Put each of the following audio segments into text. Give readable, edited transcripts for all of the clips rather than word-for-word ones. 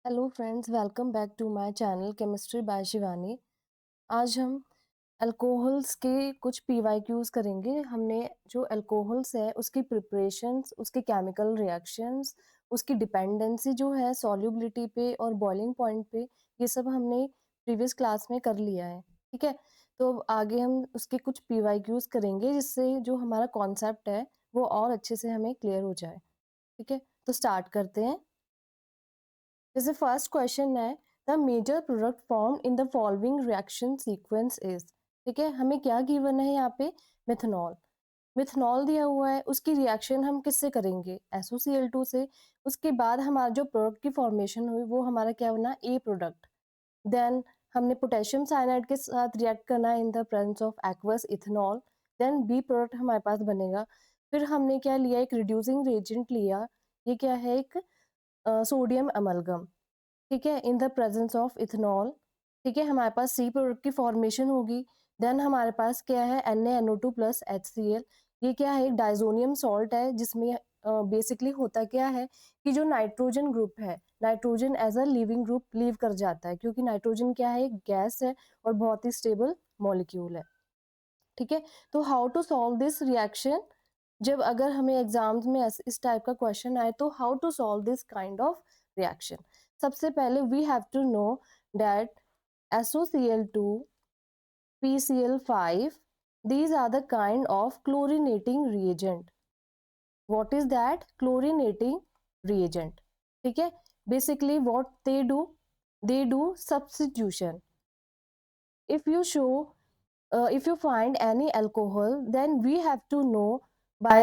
Hello friends, welcome back to my channel chemistry by Shivani. आज हम alcohols के कुछ पीवाईक्यूज करेंगे। हमने जो अल्कोहल्स है उसकी प्रिपरेशंस, उसके केमिकल रिएक्शंस, उसकी डिपेंडेंसी जो है सॉल्युबिलिटी पे और बॉइलिंग पॉइंट पे, ये सब हमने प्रीवियस क्लास में कर लिया है। ठीक है, तो अब आगे हम उसके कुछ पीवाईक्यूज करेंगे जिससे जो हमारा कॉन्सेप्ट है वो और अच्छे से हमें क्लियर हो जाए। ठीक है, तो स्टार्ट करते हैं। जैसे फर्स्ट क्वेश्चन है, the major product form in the following reaction sequence is. ठीक है, हमें क्या गिवन है यहाँ पे? मिथनॉल। मिथनॉल दिया हुआ है, उसकी रिएक्शन हम किससे करेंगे? SOCl2 से। उसके बाद हमारा जो प्रोडक्ट की फॉर्मेशन हुई वो हमारा क्या बना? A product. देन हमने पोटेशियम साइनाइड के साथ रिएक्ट करना है in the presence of aqueous ethanol. Then B product हमारे पास बनेगा। फिर हमने क्या लिया? एक रिड्यूसिंग रिएजेंट लिया। ये क्या है? एक सोडियम अमलगम। ठीक है, in the presence of ethanol. ठीक है, हमारे पास सी प्रोडक्ट की फॉर्मेशन होगी। देन हमारे पास क्या है? NaNO2 plus HCl। ये क्या है? एक डाइजोनियम सॉल्ट है जिसमें बेसिकली होता क्या है कि जो नाइट्रोजन ग्रुप है, nitrogen as a leaving group leave कर जाता है, क्योंकि नाइट्रोजन क्या है? एक गैस है और बहुत ही स्टेबल मॉलिक्यूल है। ठीक है, तो how to solve this reaction? जब अगर हमें एग्जाम्स में इस टाइप का क्वेश्चन आए तो how to solve this kind of reaction? सबसे पहले we have to know that SOCl2, PCl5, these are the kind of chlorinating reagent. What is that? Chlorinating reagent. ठीक है, basically what they do substitution. If you show if you find any alcohol, then we have to know by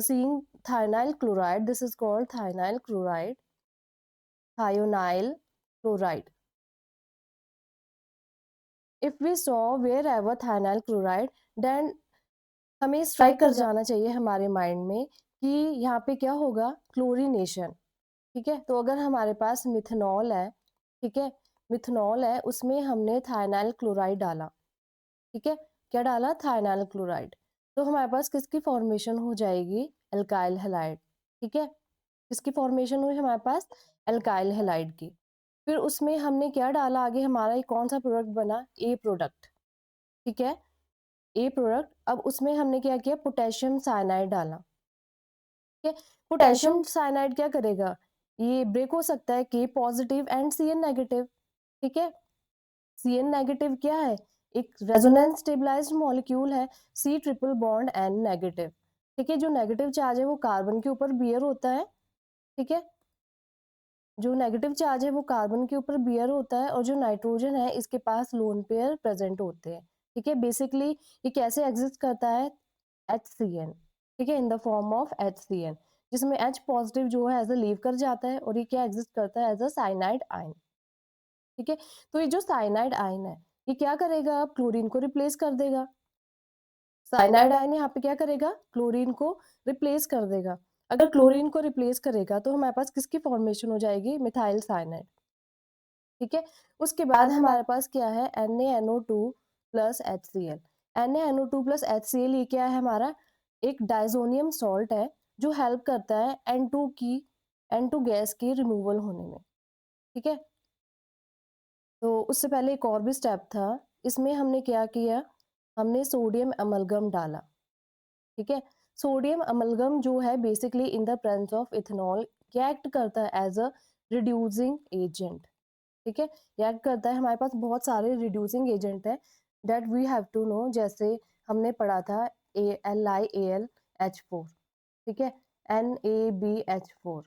seeing thionyl chloride. This is called thionyl chloride. Thionyl chloride. If we saw wherever thionyl chloride, then हमें strike कर जाना चाहिए हमारे mind में कि यहाँ पे क्या होगा? क्लोरीनेशन। ठीक है, तो अगर हमारे पास मिथनॉल है, ठीक है, मिथनॉल है, उसमें हमने थायनाइल क्लोराइड डाला। ठीक है, क्या डाला? थायनाइल क्लोराइड। तो हमारे पास किसकी फॉर्मेशन हो जाएगी? Alkyl halide. ठीक है, किसकी फॉर्मेशन हुई हमारे पास? एल्काइल हैलाइड की। फिर उसमें हमने क्या डाला आगे? हमारा ये कौन सा प्रोडक्ट बना? A product. ठीक है, ए प्रोडक्ट। अब उसमें हमने क्या किया? पोटेशियम साइनाइड डाला। ठीक है, पोटेशियम साइनाइड क्या करेगा? ये ब्रेक हो सकता है के पॉजिटिव एंड Cn नेगेटिव। ठीक है, Cn नेगेटिव क्या है? एक रेजोनेंस स्टेबलाइज्ड मॉलिक्यूल है। C triple bond N negative. ठीक है, जो नेगेटिव चार्ज है वो कार्बन के ऊपर बियर होता है। ठीक है, जो नेगेटिव चार्ज है वो कार्बन के ऊपर बियर होता है, और जो नाइट्रोजन है इसके पास लोन पेयर प्रेजेंट होते हैं। ठीक है, बेसिकली ये कैसे एग्जिस्ट करता है? HCN। ठीक है, in the form of HCN, जिसमें H पॉजिटिव जो है एज अ लीव कर जाता है, और ये क्या एग्जिस्ट करता है? As a cyanide ion. ठीक है, तो ये जो साइनाइड आयन है ये क्या करेगा? अब क्लोरीन को रिप्लेस कर देगा। साइनाइड आयन यहाँ पे क्या करेगा? क्लोरीन को रिप्लेस कर देगा। अगर क्लोरीन को रिप्लेस करेगा तो हमारे पास किसकी फॉर्मेशन हो जाएगी? Methyl cyanide. ठीक है, उसके बाद हमारे पास क्या है? NaNO2 plus HCl। NaNO2 plus HCl ये क्या है हमारा? एक डाइजोनियम सॉल्ट है जो हेल्प करता है N2 गैस की रिमूवल होने में। ठीक है, तो उससे पहले एक और भी स्टेप था। इसमें हमने क्या किया? हमने सोडियम अमलगम डाला। ठीक है, सोडियम अमलगम जो है basically in the presence of ethanol क्या एक्ट करता है? As a reducing agent. ठीक है, ये एक्ट करता है। हमारे पास बहुत सारे रिड्यूसिंग एजेंट हैं that we have to know. जैसे हमने पढ़ा था LiAlH4। ठीक है, NaBH4।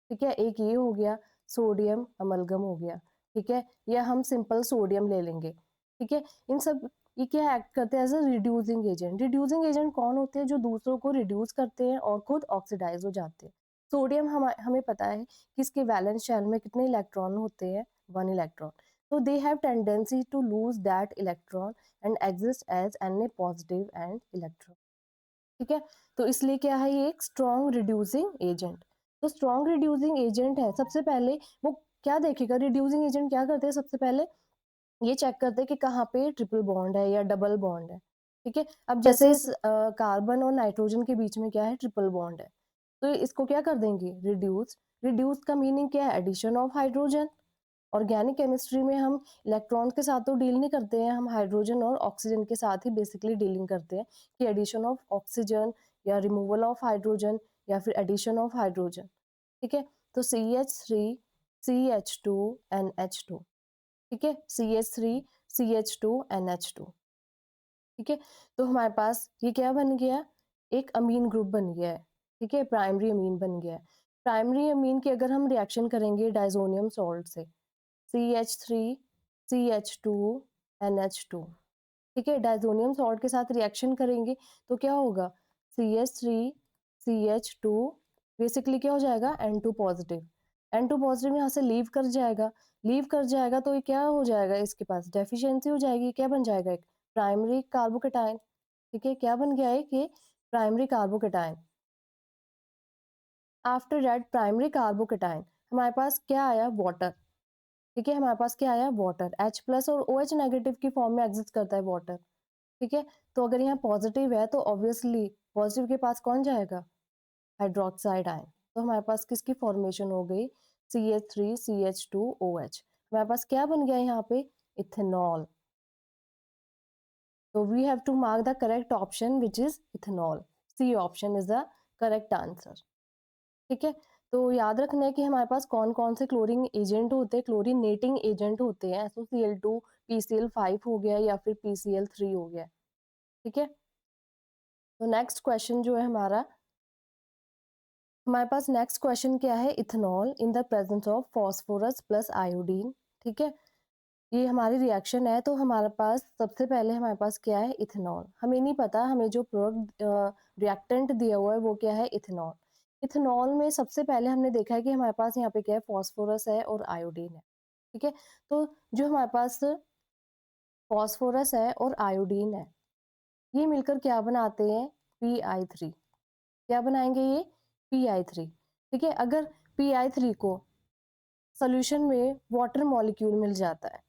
ठीक है, एक ये हो गया, सोडियम अमलगम हो गया। ठीक है, या हम सिंपल सोडियम ले लेंगे। ठीक है, इन सब ये क्या एक्ट करते हैं? As a reducing agent. Reducing agent कौन होते हैं? जो दूसरों को रिड्यूस करते हैं और खुद ऑक्सीडाइज हो जाते हैं। सोडियम हमें पता है कि इसके वैलेंस शेल में कितने इलेक्ट्रॉन होते हैं? 1 इलेक्ट्रॉन। तो they have tendency to lose that electron and exist as Na positive and electron. ठीक है, तो इसलिए क्या है? ये एक स्ट्रॉन्ग रिड्यूसिंग एजेंट। तो स्ट्रॉन्ग रिड्यूसिंग एजेंट है, सबसे पहले वो क्या देखेगा? रिड्यूसिंग एजेंट क्या करते हैं? सबसे पहले ये चेक करते हैं कि कहाँ पे ट्रिपल बॉन्ड है या डबल बॉन्ड है। ठीक है, अब जैसे इस कार्बन और नाइट्रोजन के बीच में क्या है? ट्रिपल बॉन्ड है। तो इसको क्या कर देंगे, रिड्यूस। रिड्यूस का मीनिंग क्या है, addition of hydrogen. Organic chemistry में हम इलेक्ट्रॉन के साथ तो डील नहीं करते हैं, हम हाइड्रोजन और ऑक्सीजन के साथ ही बेसिकली डीलिंग करते हैं कि एडिशन ऑफ ऑक्सीजन या रिमूवल ऑफ हाइड्रोजन या फिर एडिशन ऑफ हाइड्रोजन। ठीक है, तो CH3 CH2 NH2। ठीक है, CH3 CH2 NH2। ठीक है, तो हमारे पास ये क्या बन गया, एक अमीन ग्रुप बन गया है। ठीक है, प्राइमरी अमीन बन गया है। प्राइमरी अमीन की अगर हम रिएक्शन करेंगे डाइजोनियम सॉल्ट से, CH3 CH2 NH2। ठीक है, डाइजोनियम सॉल्ट के साथ रिएक्शन करेंगे तो क्या होगा, CH3 CH2 बेसिकली क्या हो जाएगा, N2 पॉजिटिव। N2 पॉजिटिव यहाँ से लीव कर जाएगा। लीव कर जाएगा तो ये क्या हो जाएगा, इसके पास डेफिशिएंसी हो जाएगी। क्या बन जाएगा, एक प्राइमरी कार्बोकेटायन। ठीक है, क्या बन गया है कि primary carbocation. After that primary carbocation हमारे पास क्या आया, वाटर। ठीक है, हमारे पास क्या आया, वाटर। H प्लस और OH नेगेटिव की फॉर्म में एग्जिस्ट करता है वाटर। ठीक है, तो अगर यहाँ पॉजिटिव है तो ऑब्वियसली पॉजिटिव के पास कौन जाएगा, हाइड्रोक्साइड आयन। तो हमारे पास किसकी फॉर्मेशन हो गई, CH3 CH2 OH। हमारे पास क्या बन गया यहाँ पे, इथेनॉल। तो we have to mark the correct option which is ethanol. C option is the correct answer. ठीक है, तो याद रखना है कि हमारे पास कौन कौन से क्लोरीन एजेंट होते हैं, क्लोरीनेटिंग एजेंट होते हैं। SOCl2 PCl5 हो गया या फिर PCl3 हो गया। ठीक है, तो नेक्स्ट क्वेश्चन जो है हमारे पास नेक्स्ट क्वेश्चन क्या है, ethanol in the presence of phosphorus plus iodine. ठीक है, ये हमारी रिएक्शन है, तो हमारे पास सबसे पहले हमारे पास क्या है, इथेनॉल। हमें नहीं पता, हमें जो प्रोडक्ट रिएक्टेंट दिया हुआ है वो क्या है, इथेनॉल। इथेनॉल में सबसे पहले हमने देखा है कि हमारे पास यहाँ पे क्या है, फॉस्फोरस है और आयोडीन है। ठीक है, तो जो हमारे पास फॉस्फोरस है और आयोडीन है, ये मिलकर क्या बनाते हैं, Pi3। क्या बनाएंगे ये, Pi3। ठीक है, अगर Pi3 को सोल्यूशन में वाटर मॉलिक्यूल मिल जाता है,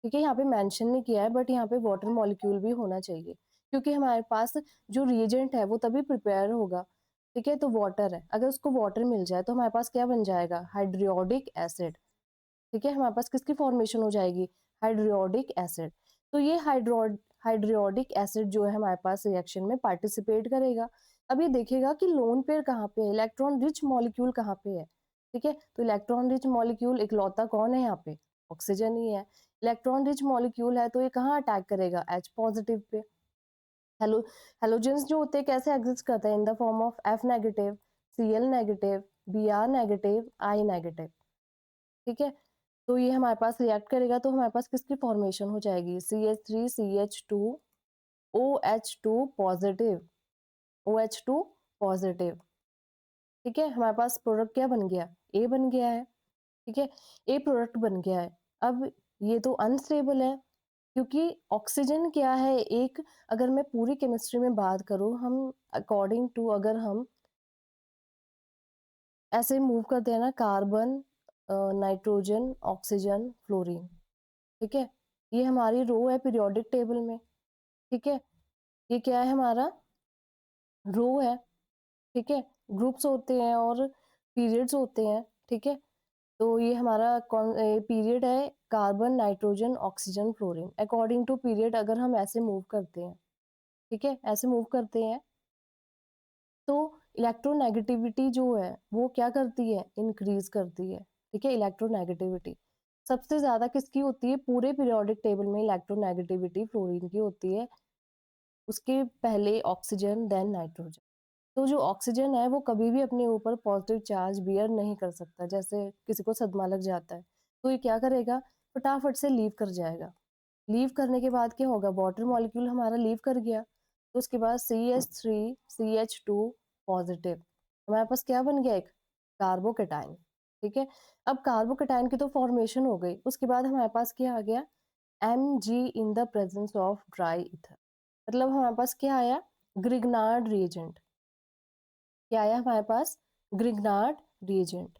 ठीक है, यहाँ पे मेंशन नहीं किया है बट यहाँ पे वाटर मॉलिक्यूल भी होना चाहिए, क्योंकि हमारे पास जो रिएजेंट है वो तभी प्रिपेयर होगा। ठीक है, तो वाटर है, अगर उसको वाटर मिल जाए तो हमारे पास क्या बन जाएगा, हाइड्रोडिक एसिड। ठीक है, हमारे पास किसकी फॉर्मेशन हो जाएगी, हाइड्रोडिक एसिड। तो ये हाइड्रोडिक एसिड जो है हमारे पास रिएक्शन में पार्टिसिपेट करेगा। अब ये देखेगा कि लोन पेयर कहाँ पे है, इलेक्ट्रॉन रिच मॉलिक्यूल कहाँ पे है। ठीक है, तो इलेक्ट्रॉन रिच मॉलिक्यूल इकलौता कौन है यहाँ पे, ऑक्सीजन ही है। इलेक्ट्रॉन रिच मॉलिक्यूल है तो ये कहाँ अटैक करेगा, H positive pay. Hello halogens जो होते हैं कैसे एग्जिस्ट करते हैं, in the form of F negative, Cl negative, Br negative, I negative. ठीक है, तो ये हमारे पास रिएक्ट करेगा तो हमारे पास किसकी फॉर्मेशन हो जाएगी, CH3 CH2 OH2 positive, OH2 positive. ठीक है, हमारे पास प्रोडक्ट क्या बन गया, A बन गया है। ठीक है, A प्रोडक्ट बन गया है। अब ये तो अनस्टेबल है, क्योंकि ऑक्सीजन क्या है, एक, अगर मैं पूरी केमिस्ट्री में बात करूं, हम अकॉर्डिंग टू, अगर हम ऐसे मूव करते हैं ना, कार्बन, नाइट्रोजन, ऑक्सीजन, फ्लोरीन। ठीक है, ये हमारी रो है पीरियोडिक टेबल में। ठीक है, ये क्या है, हमारा रो है। ठीक है, ग्रुप्स होते हैं और पीरियड्स होते हैं। ठीक है, तो ये हमारा कौन पीरियड है, carbon, nitrogen, oxygen, fluorine. According to period अगर हम ऐसे मूव करते हैं, ठीक है, ऐसे मूव करते हैं, तो इलेक्ट्रोनेगेटिविटी जो है वो क्या करती है, इंक्रीज करती है। ठीक है, इलेक्ट्रोनेगेटिविटी सबसे ज्यादा किसकी होती है, पूरे पीरियोडिक टेबल में इलेक्ट्रोनेगेटिविटी फ्लोरीन की होती है, उसके पहले ऑक्सीजन, देन नाइट्रोजन। तो जो ऑक्सीजन है वो कभी भी अपने ऊपर पॉजिटिव चार्ज बियर नहीं कर सकता, जैसे किसी को सदमा लग जाता है तो ये क्या करेगा, फटाफट से लीव कर जाएगा। लीव करने के बाद क्या होगा, वाटर मॉलिक्यूल हमारा लीव कर गया, तो उसके बाद CH3 CH2 पॉजिटिव, हमारे पास क्या बन गया, एक कार्बोकेटाइन। ठीक है, अब कार्बोकेटाइन की तो फॉर्मेशन हो गई, उसके बाद हमारे पास क्या आ गया, Mg in the presence of dry ether. मतलब हमारे पास क्या आया, ग्रिग्नार्ड रिएजेंट। क्या आया हमारे पास, Grignard reagent.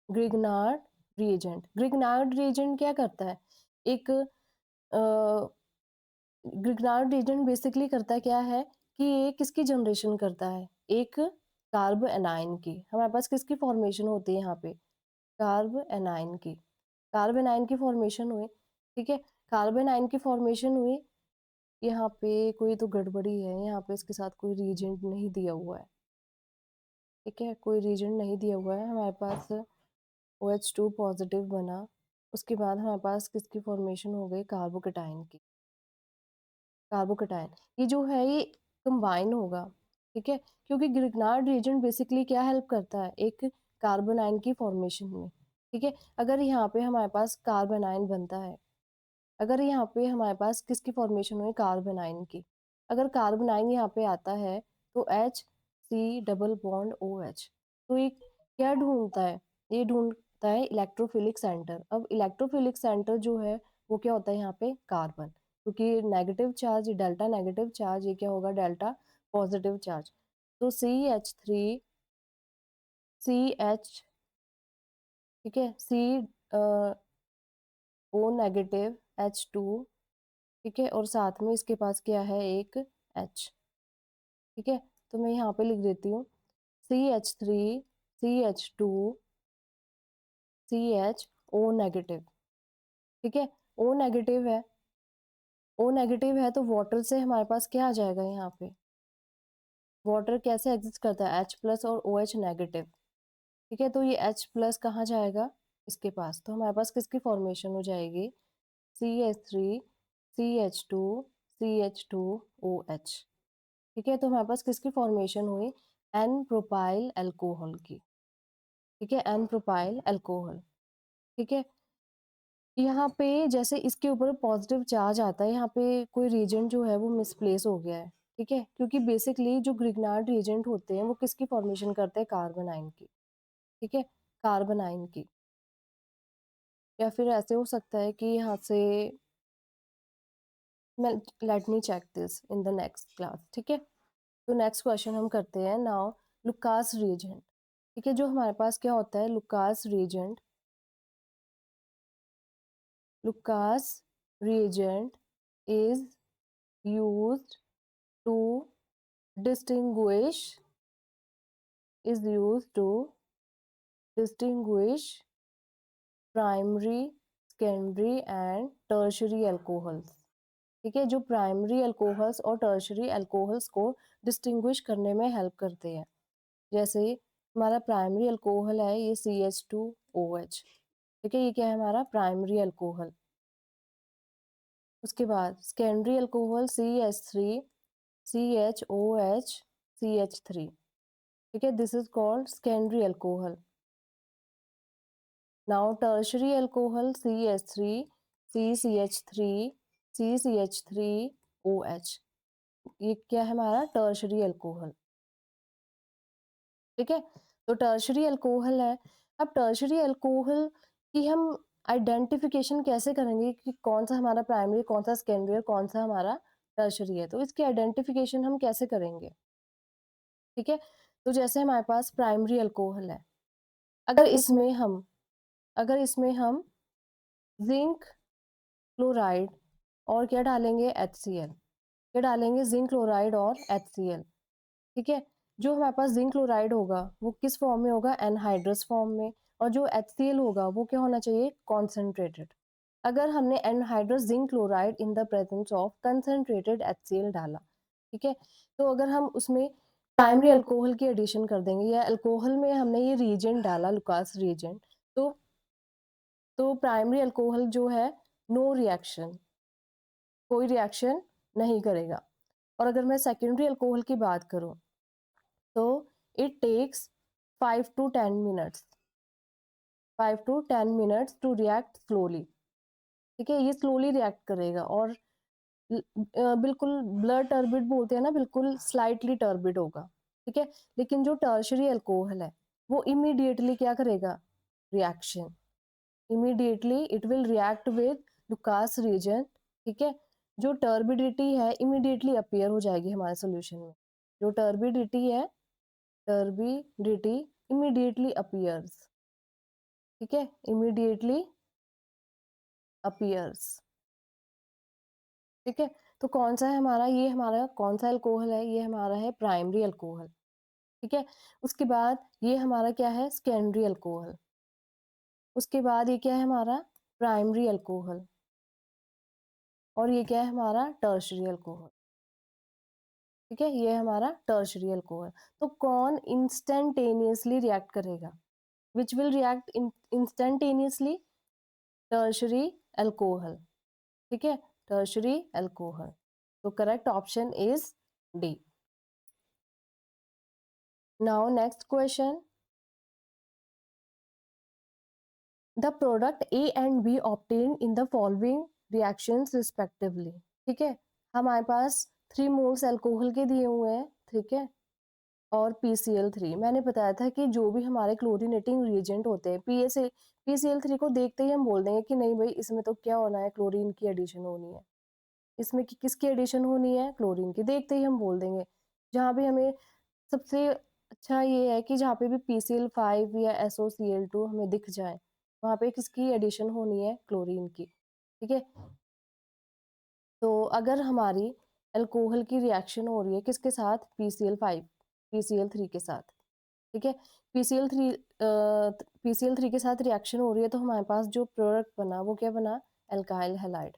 Grignard reagent, Grignard reagent क्या करता है, एक ग्रिग्नार्ड रिएजेंट बेसिकली करता क्या है कि ये किसकी जनरेशन करता है, एक कार्ब एनाइन की। हमारे पास किसकी फॉर्मेशन होती है यहाँ पे? कार्ब एनाइन की। कार्ब एनाइन की फॉर्मेशन हुई, ठीक है? कार्ब एनाइन की फॉर्मेशन हुई, यहाँ पे कोई तो गड़बड़ी है, यहाँ पे इसके साथ कोई रीजेंट नहीं दिया हुआ है, ठीक है? कोई रीजेंट नहीं दिया हुआ है। हमारे पास OH2 पॉजिटिव बना, उसके बाद हमारे पास किसकी फॉर्मेशन हो गई? कार्बोकेटाइन की। कार्बोकेटाइन ये जो है ये कंबाइन होगा, ठीक है? क्योंकि ग्रिग्नार्ड रिएजेंट बेसिकली क्या हेल्प करता है? एक कार्बोनाइन की फॉर्मेशन में, ठीक है? अगर यहाँ पे हमारे पास कार्बोनाइन बनता है, अगर यहाँ पे हमारे पास किसकी फॉर्मेशन हुई? कार्बोनाइन की। अगर कार्बोनाइन यहाँ पे आता है तो HC डबल बॉन्ड OH, तो ये क्या ढूंढता है? ये ढूंढता है इलेक्ट्रोफिलिक सेंटर। अब इलेक्ट्रोफिलिक सेंटर जो है वो क्या होता है यहाँ पे? कार्बन, क्योंकि negative charge, delta negative charge, ये क्या होगा? Delta positive charge. तो CH, ठीक है, O नेगेटिव, H2, ठीक है, और साथ में इसके पास क्या है? एक H, ठीक है? तो मैं यहाँ पे लिख देती हूँ CH3, CH2, CH, O negative, ठीक है? O नेगेटिव है, O नेगेटिव है तो वाटर से हमारे पास क्या आ जाएगा यहाँ पे? वाटर कैसे एग्जिस्ट करता है? H प्लस और OH नेगेटिव, ठीक है? तो ये H प्लस कहाँ जाएगा? इसके पास। तो हमारे पास किसकी फॉर्मेशन हो जाएगी? CH3, CH2, CH2OH, ठीक है? तो हमारे पास किसकी फॉर्मेशन हुई? एन प्रोपाइल अल्कोहल की, ठीक है? एन प्रोपाइल अल्कोहल, ठीक है? यहाँ पे जैसे इसके ऊपर पॉजिटिव चार्ज आता है, यहाँ पे कोई रीजेंट जो है वो मिसप्लेस हो गया है, ठीक है? क्योंकि बेसिकली जो ग्रिग्नार्ड रीजेंट होते हैं वो किसकी फॉर्मेशन करते हैं? कार्बोनाइन की, ठीक है? कार्बोनाइन की। या फिर ऐसे हो सकता है कि यहाँ से मैं, let me check this in the next class, ठीक है? तो नेक्स्ट क्वेश्चन हम करते हैं नाउ। लुकास रिएजेंट, ठीक है? जो हमारे पास क्या होता है? Lucas reagent, Lucas reagent is used to distinguish, is used to distinguish primary, secondary and tertiary alcohols, ठीक है? जो प्राइमरी अल्कोहल्स और टर्शरी अल्कोहल्स को डिस्टिंग्विश करने में हेल्प करते हैं। जैसे हमारा प्राइमरी अल्कोहल है ये CH2OH, ठीक है? ये क्या है? हमारा प्राइमरी अल्कोहल। उसके बाद secondary alcohol CH3, CHOH, CH3, ठीक है? This is called secondary alcohol. Now tertiary alcohol CH3, CCH3, CCH3OH, ये क्या है? हमारा टर्शरी अल्कोहल, ठीक है? तो टर्शरी अल्कोहल है। अब टर्शरी अल्कोहल की हम आइडेंटिफिकेशन कैसे करेंगे कि कौन सा हमारा प्राइमरी, कौन सा सेकेंडरी और कौन सा हमारा टर्शरी है? तो इसकी आइडेंटिफिकेशन हम कैसे करेंगे, ठीक है? तो जैसे हमारे पास प्राइमरी अल्कोहल है, अगर इसमें हम अगर इसमें हम जिंक क्लोराइड और क्या डालेंगे? HCl, क्या डालेंगे? जिंक क्लोराइड और HCl, ठीक है? जो हमारे पास जिंक क्लोराइड होगा वो किस फॉर्म में होगा? एनहाइड्रस फॉर्म में। और जो HCl होगा वो क्या होना चाहिए? कॉन्सेंट्रेटेड। अगर हमने anhydrous zinc chloride in the presence of concentrated HCl डाला, ठीक है, तो अगर हम उसमें प्राइमरी अल्कोहल की एडिशन कर देंगे या अल्कोहल में हमने ये रिएजेंट डाला, लुकास रिएजेंट, तो प्राइमरी अल्कोहल जो है नो रिएक्शन, कोई रिएक्शन नहीं करेगा। और अगर मैं सेकेंडरी अल्कोहल की बात करूं तो it takes 5 to 10 minutes, 5 to 10 minutes to react slowly, ठीक है? ये स्लोली रिएक्ट करेगा और बिल्कुल ब्लड टर्बिड बोलते हैं ना, बिल्कुल स्लाइटली टर्बिड होगा, ठीक है? लेकिन जो टर्शरी अल्कोहल है वो इमीडिएटली क्या करेगा? Reaction, immediately it will react with Lucas reagent, ठीक है? जो टर्बिडिटी है इमीडिएटली अपीयर हो जाएगी हमारे सॉल्यूशन में। जो टर्बिडिटी है, टर्बिडिटी इमीडिएटली अपीयर्स, ठीक है? इमीडिएटली अपीयर्स, ठीक है? तो कौन सा है हमारा? ये हमारा कौन सा अल्कोहल है? ये हमारा है प्राइमरी अल्कोहल, ठीक है? उसके बाद ये हमारा क्या है सेकेंडरी अल्कोहल, उसके बाद ये क्या है हमारा प्राइमरी अल्कोहल और ये क्या है हमारा टर्शियरी अल्कोहल। ठीक है? ये हमारा टर्शियरी अल्कोहल। तो कौन इंस्टैन्टेनियसली रिएक्ट करेगा? Which will react instantaneously? Tertiary alcohol. ठीक है? Tertiary alcohol. तो correct option is D. Now next question, the product A and B obtain in the following reactions respectively. ठीक है? हमारे पास 3 मोल्स अल्कोहल के दिए हुए हैं, ठीक है? और PCl3 मैंने बताया था कि जो भी हमारे क्लोरीनेटिंग रिएजेंट होते हैं PCl3 को देखते ही हम बोल देंगे कि नहीं भाई इसमें तो क्या होना है, क्लोरीन की एडिशन होनी है। इसमें किसकी एडिशन होनी है? क्लोरीन की। देखते ही हम बोल देंगे। जहाँ भी हमें सबसे अच्छा ये है कि जहाँ पे भी PCl5 या SOCl2 हमें दिख जाए, वहाँ पे किसकी एडिशन होनी है? क्लोरीन की। ठीक है? तो अगर हमारी अल्कोहल की रिएक्शन हो रही है किसके साथ? PCl5 PCl3 के साथ। ठीक है? PCl3 PCl3 के साथ रिएक्शन हो रही है तो हमारे पास जो प्रोडक्ट बना वो क्या बना? Alkyl halide.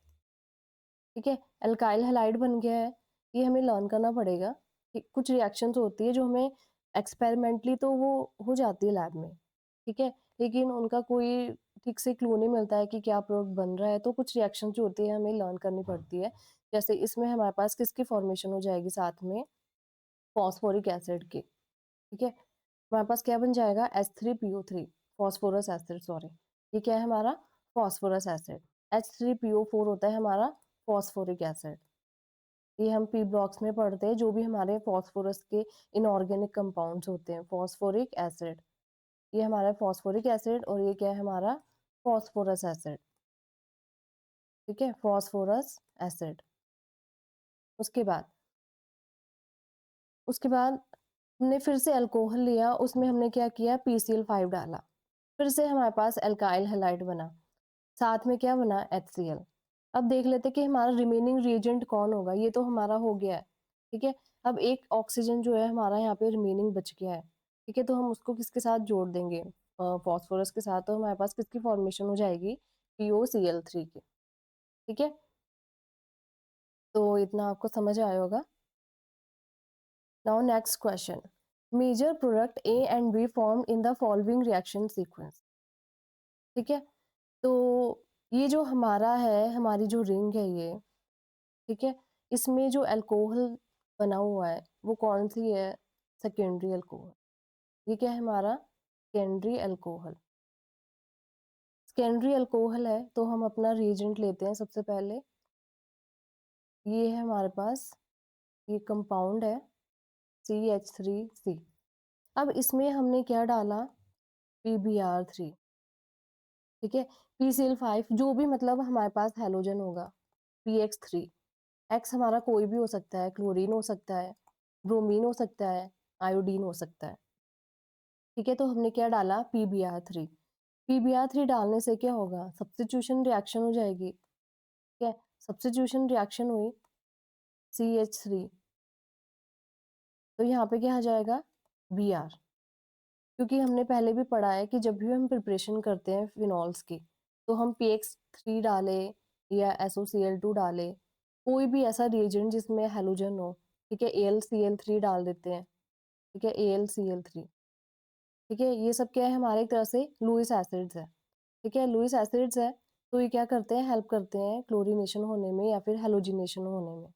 ठीक है? एल्काइल हैलाइड बन गया है। ये हमें लर्न करना पड़ेगा कि कुछ रिएक्शंस होती है जो हमें एक्सपेरिमेंटली तो वो हो जाती है लैब में, ठीक है? लेकिन उनका कोई ठीक से क्लू नहीं मिलता है कि क्या प्रोडक्ट बन रहा है, तो कुछ रिएक्शन जो होती है हमें लर्न करनी पड़ती है। जैसे इसमें हमारे पास किसकी फॉर्मेशन हो जाएगी साथ में? फॉस्फोरिक एसिड की, ठीक है? हमारे पास क्या बन जाएगा? H3PO3 phosphorous acid, sorry. ये क्या है हमारा? Phosphorous acid. H3PO4 होता है हमारा फॉस्फोरिक एसिड। ये हम पी ब्लॉक्स में पढ़ते हैं, जो भी हमारे फॉस्फोरस के इनऑर्गेनिक कंपाउंड्स होते हैं, फॉस्फोरिक एसिड। ये हमारा फॉस्फोरिक एसिड और ये क्या है हमारा? Phosphorous acid. ठीक है? Phosphorous acid. उसके बाद उसके बाद हमने फिर से अल्कोहल लिया, उसमें हमने क्या किया? PCl5 डाला। फिर से हमारे पास एल्काइल हैलाइड बना। साथ में क्या बना? HCl। अब देख लेते हैं कि हमारा रिमेनिंग रिएजेंट कौन होगा? ये तो हमारा हो गया है, ठीक है? अब एक ऑक्सीजन जो है हमारा यहाँ पे रिमेनिंग बच गया है, ठीक है? तो हम उसको किसके साथ जोड़ देंगे? फॉस्फोरस के साथ। तो हमारे पास किसकी फॉर्मेशन हो जाएगी? POCl3 की, ठीक है? तो इतना आपको समझ आया होगा। Now next question, major product A and B form in the following reaction sequence. ठीक है? तो ये जो हमारा है, हमारी जो रिंग है ये, ठीक है? इसमें जो अल्कोहल बना हुआ है वो कौन-सी है? Secondary alcohol. ये क्या है हमारा? Secondary alcohol. सेकेंडरी अल्कोहल है तो हम अपना रिएजेंट लेते हैं सबसे पहले। ये है हमारे पास, ये कंपाउंड है CH3C। अब इसमें हमने क्या डाला? PBr3, ठीक है? PCl5 जो भी मतलब हमारे पास हैलोजन होगा, PX3, एक्स हमारा कोई भी हो सकता है, क्लोरीन हो सकता है, ब्रोमीन हो सकता है, आयोडीन हो सकता है, ठीक है? तो हमने क्या डाला? PBr3। PBr3 डालने से क्या होगा? सब्स्टिट्यूशन रिएक्शन हो जाएगी, ठीक है? सब्स्टिट्यूशन रिएक्शन हुई, CH3, तो यहाँ पे क्या आ जाएगा? Br। क्योंकि हमने पहले भी पढ़ा है कि जब भी हम प्रिपरेशन करते हैं फिनॉल्स की, तो हम PX3 डालें या SOCl2 डालें, कोई भी ऐसा रिएजेंट जिसमें हैलोजन हो, ठीक है? AlCl3 डाल देते हैं, ठीक है? AlCl3, ठीक है? ये सब क्या है? हमारे एक तरह से लुईस एसिड्स है, ठीक है? लुईस एसिड्स है, तो ये क्या करते हैं? हेल्प करते हैं क्लोरीनेशन होने में या फिर हैलोजिनेशन होने में।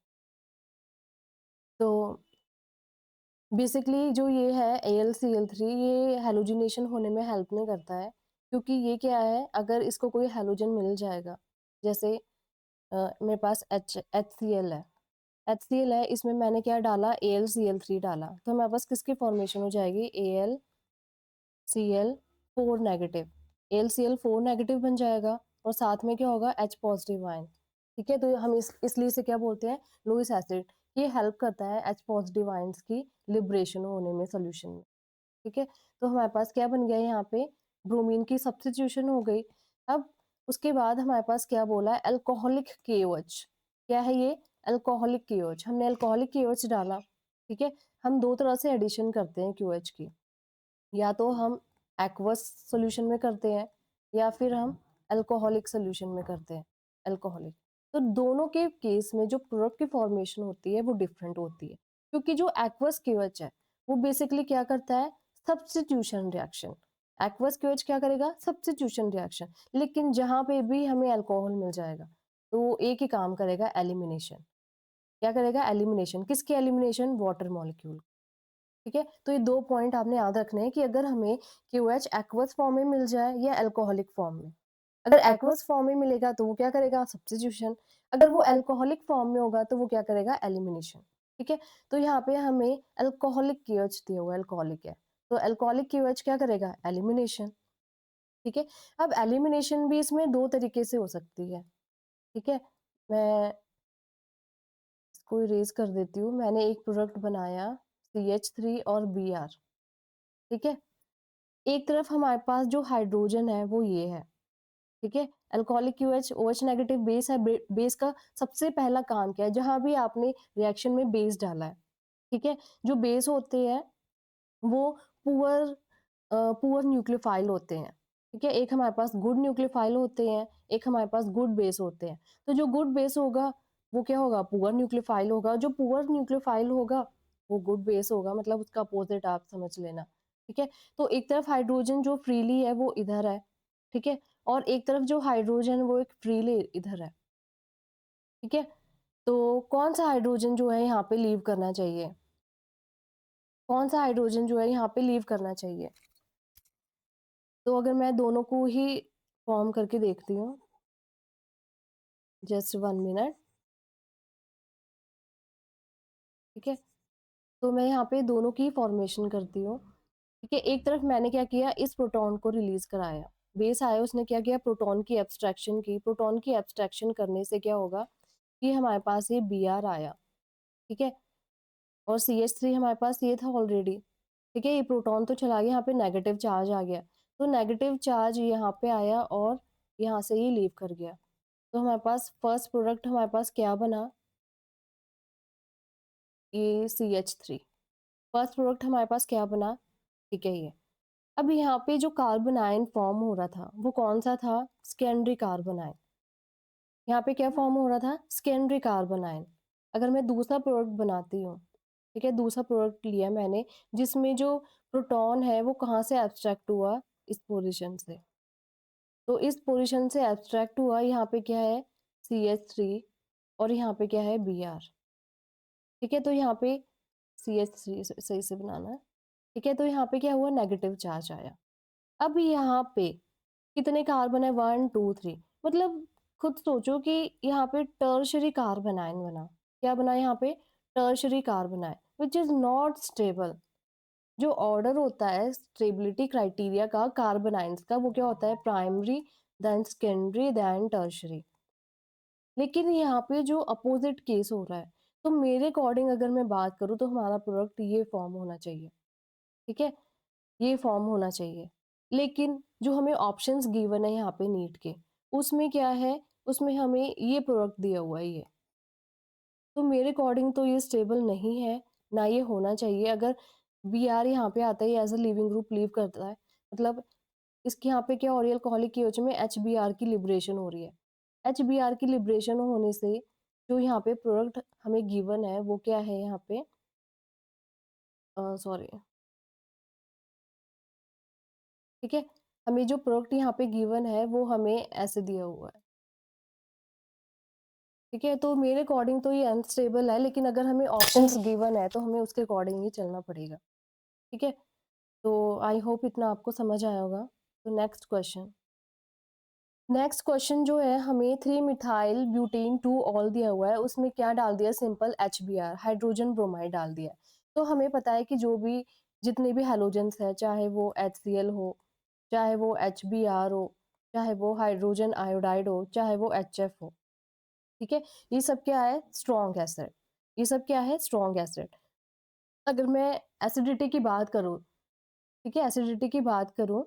तो बेसिकली जो ये है AlCl3, ये हैलोजिनेशन होने में हेल्प नहीं करता है, क्योंकि ये क्या है? अगर इसको कोई हैलोजन मिल जाएगा, जैसे मेरे पास HCl है, HCl है, इसमें मैंने क्या डाला? AlCl3 डाला, तो हमारे पास किसकी फॉर्मेशन हो जाएगी? AlCl4 negative. AlCl4 नेगेटिव बन जाएगा और साथ में क्या होगा? H पॉजिटिव आयन, ठीक है? तो हम इसलिए इसे क्या बोलते हैं? Lewis acid. ये हेल्प करता है H पॉजिटिव आयंस की लिबरेशन होने में सॉल्यूशन में, ठीक है? तो हमारे पास क्या बन गया यहाँ पे? ब्रोमीन की सब्स्टिट्यूशन हो गई। अब उसके बाद हमारे पास क्या बोला है? Alcoholic KOH। क्या है ये? Alcoholic KOH। हमने अल्कोहलिक KOH डाला, ठीक है? हम 2 तरह से एडिशन करते हैं क्यूएच की। या तो हम एक्वस सॉल्यूशन में करते हैं या फिर हम अल्कोहलिक सॉल्यूशन में करते हैं, अल्कोहलिक। तो दोनों के केस में जो प्रोडक्ट की फॉर्मेशन होती है वो डिफरेंट होती है, क्योंकि जो एक्वस क्यूएच है वो बेसिकली क्या करता है, सब्स्टिट्यूशन रिएक्शन। एक्वस क्यूएच क्या करेगा, सब्स्टिट्यूशन रिएक्शन। लेकिन जहाँ पे भी हमें अल्कोहल मिल जाएगा तो वो एक ही काम करेगा, एलिमिनेशन। क्या करेगा, एलिमिनेशन। किसकी एलिमिनेशन, वाटर मॉलिक्यूल। ठीक है, तो ये 2 पॉइंट आपने याद रखने हैं कि अगर हमें क्यूएच एक्वस फॉर्म में मिल जाए या अल्कोहलिक फॉर्म में। अगर एक्वस फॉर्म में मिलेगा तो वो क्या करेगा, सब्स्टिट्यूशन। अगर वो अल्कोहलिक फॉर्म में होगा तो वो क्या करेगा, एलिमिनेशन। ठीक है, तो यहाँ पे हमें अल्कोहलिक क्यूएच दिया हुआ है, अल्कोहलिक है, तो अल्कोहलिक क्यूएच क्या करेगा, एलिमिनेशन। ठीक है, अब एलिमिनेशन भी इसमें 2 तरीके से हो सकती है। ठीक है, मैं इसको इरेज कर देती हूँ। मैंने एक प्रोडक्ट बनाया CH3 और Br। ठीक है, एक तरफ हमारे पास जो हाइड्रोजन है वो ये है। ठीक है, अल्कोहलिक क्यूएच OH नेगेटिव बेस है। बेस का सबसे पहला काम क्या है, जहां भी आपने रिएक्शन में बेस डाला है, ठीक है, जो बेस होते हैं वो पुअर पुअर न्यूक्लियोफाइल होते हैं। ठीक है, एक हमारे पास गुड न्यूक्लियोफाइल होते हैं, एक हमारे पास गुड बेस होते हैं। तो जो गुड बेस होगा वो क्या होगा, पुअर न्यूक्लियोफाइल होगा। जो पुअर न्यूक्लियोफाइल होगा वो गुड बेस होगा, मतलब उसका अपोजिट आप समझ लेना। ठीक है, तो एक तरफ हाइड्रोजन जो फ्रीली है वो इधर है। ठीक है, और एक तरफ जो हाइड्रोजन वो एक फ्रीली इधर है। ठीक है, तो कौन सा हाइड्रोजन जो है यहाँ पे लीव करना चाहिए, कौन सा हाइड्रोजन जो है यहाँ पे लीव करना चाहिए। तो अगर मैं दोनों को ही फॉर्म करके देखती हूँ, जस्ट 1 मिनट। ठीक है, तो मैं यहाँ पे दोनों की फॉर्मेशन करती हूँ। ठीक है, एक तरफ मैंने क्या किया, इस प्रोटॉन को रिलीज कराया। बेस आया, उसने क्या किया, प्रोटॉन की एब्स्ट्रैक्शन की। प्रोटॉन की एब्स्ट्रैक्शन करने से क्या होगा कि हमारे पास ये Br आया। ठीक है, और CH3 हमारे पास ये था ऑलरेडी। ठीक है, ये प्रोटॉन तो चला गया, यहाँ पे नेगेटिव चार्ज आ गया। तो नेगेटिव चार्ज यहाँ पे आया और यहाँ से ये लीव कर गया। तो हमारे पास फर्स्ट प्रोडक्ट हमारे पास क्या बना, ये CH3। फर्स्ट प्रोडक्ट हमारे पास क्या बना, ठीक है ये। अब यहाँ पे जो कार्बन आयन फॉर्म हो रहा था वो कौन सा था, सेकेंडरी कार्बन आयन। यहाँ पे क्या फॉर्म हो रहा था, सेकेंडरी कार्बन आयन। अगर मैं दूसरा प्रोडक्ट बनाती हूँ, ठीक है, दूसरा प्रोडक्ट लिया मैंने जिसमें जो प्रोटॉन है वो कहाँ से एब्स्ट्रैक्ट हुआ, इस पोजीशन से। तो इस पोजीशन से एब्स्ट्रैक्ट हुआ, यहाँ पे क्या है, CH3, और यहाँ पे क्या है, Br। ठीक है, तो यहाँ पे CH3 सही से बनाना है। ठीक है, तो यहाँ पे क्या हुआ, नेगेटिव चार्ज आया। अब यहाँ पे कितने कार्बन है, 1 2 3, मतलब खुद सोचो कि यहाँ पे टर्शरी कार्बन आयन बना। क्या बना यहाँ पे, tertiary carbon ion, which is not stable. जो ऑर्डर होता है स्टेबिलिटी क्राइटेरिया का कार्बन आयंस का, वो क्या होता है, primary, then secondary, then tertiary. लेकिन यहाँ पे जो अपोजिट केस हो रहा है, तो मेरे अकॉर्डिंग अगर मैं बात करूँ तो हमारा प्रोडक्ट ये फॉर्म होना चाहिए। ठीक है, ये फॉर्म होना चाहिए। लेकिन जो हमें ऑप्शंस गिवन है यहाँ पे नीट के, उसमें क्या है, उसमें हमें ये प्रोडक्ट दिया हुआ है ये। तो मेरे अकॉर्डिंग तो ये स्टेबल नहीं है, ना ये होना चाहिए। अगर Br यहाँ पे आता है as a leaving group leave करता है, मतलब इसके यहाँ पे क्या हो रही है, अल्कोहलिक KOH में HBr की लिबरेशन हो रही है। HBr की लिबरेशन होने से जो यहाँ पे प्रोडक्ट हमें गिवन है वो क्या है, यहाँ पे सॉरी, ठीक है, हमें जो प्रोडक्ट यहाँ पे गिवन है वो हमें ऐसे दिया हुआ है। ठीक है, तो मेरे अकॉर्डिंग तो ये अनस्टेबल है, लेकिन अगर हमें ऑप्शंस गिवन है तो हमें उसके अकॉर्डिंग ही चलना पड़ेगा। ठीक है, तो आई होप इतना आपको समझ आया होगा। तो नेक्स्ट क्वेश्चन जो है, हमें 3 मिथाइल ब्यूटेन 2 ऑल दिया हुआ है, उसमें क्या डाल दिया, सिंपल HBr, हाइड्रोजन ब्रोमाइड डाल दिया है। तो हमें पता है कि जो भी जितने भी हैलोजेंस है, चाहे वो HCl हो, चाहे वो HBr हो, चाहे वो हाइड्रोजन आयोडाइड हो, चाहे वो HF हो, ठीक है, ये सब क्या है, स्ट्रॉन्ग एसिड। ये सब क्या है, स्ट्रॉन्ग एसिड। अगर मैं एसिडिटी की बात करूँ, ठीक है, एसिडिटी की बात करूँ,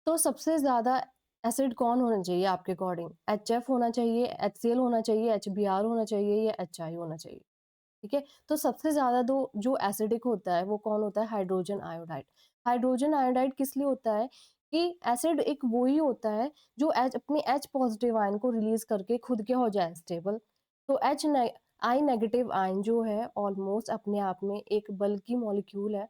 तो सबसे ज़्यादा एसिड कौन होना चाहिए आपके अकॉर्डिंग, HF होना चाहिए, HCl होना चाहिए, HBr होना चाहिए या HI होना चाहिए। ठीक है? तो सबसे ज़्यादा दो जो एसिडिक होता है वो कौन होता है? Hydrogen iodide. हाइड्रोजन आयोडाइड किस लिए होता है कि एसिड एक वो ही होता है जो एच अपने एच पॉजिटिव आयन को रिलीज़ करके खुद क्या हो जाए स्टेबल। तो एच ने आई नेगेटिव आयन जो है ऑलमोस्ट अपने आप में एक बल्की मॉलिक्यूल है,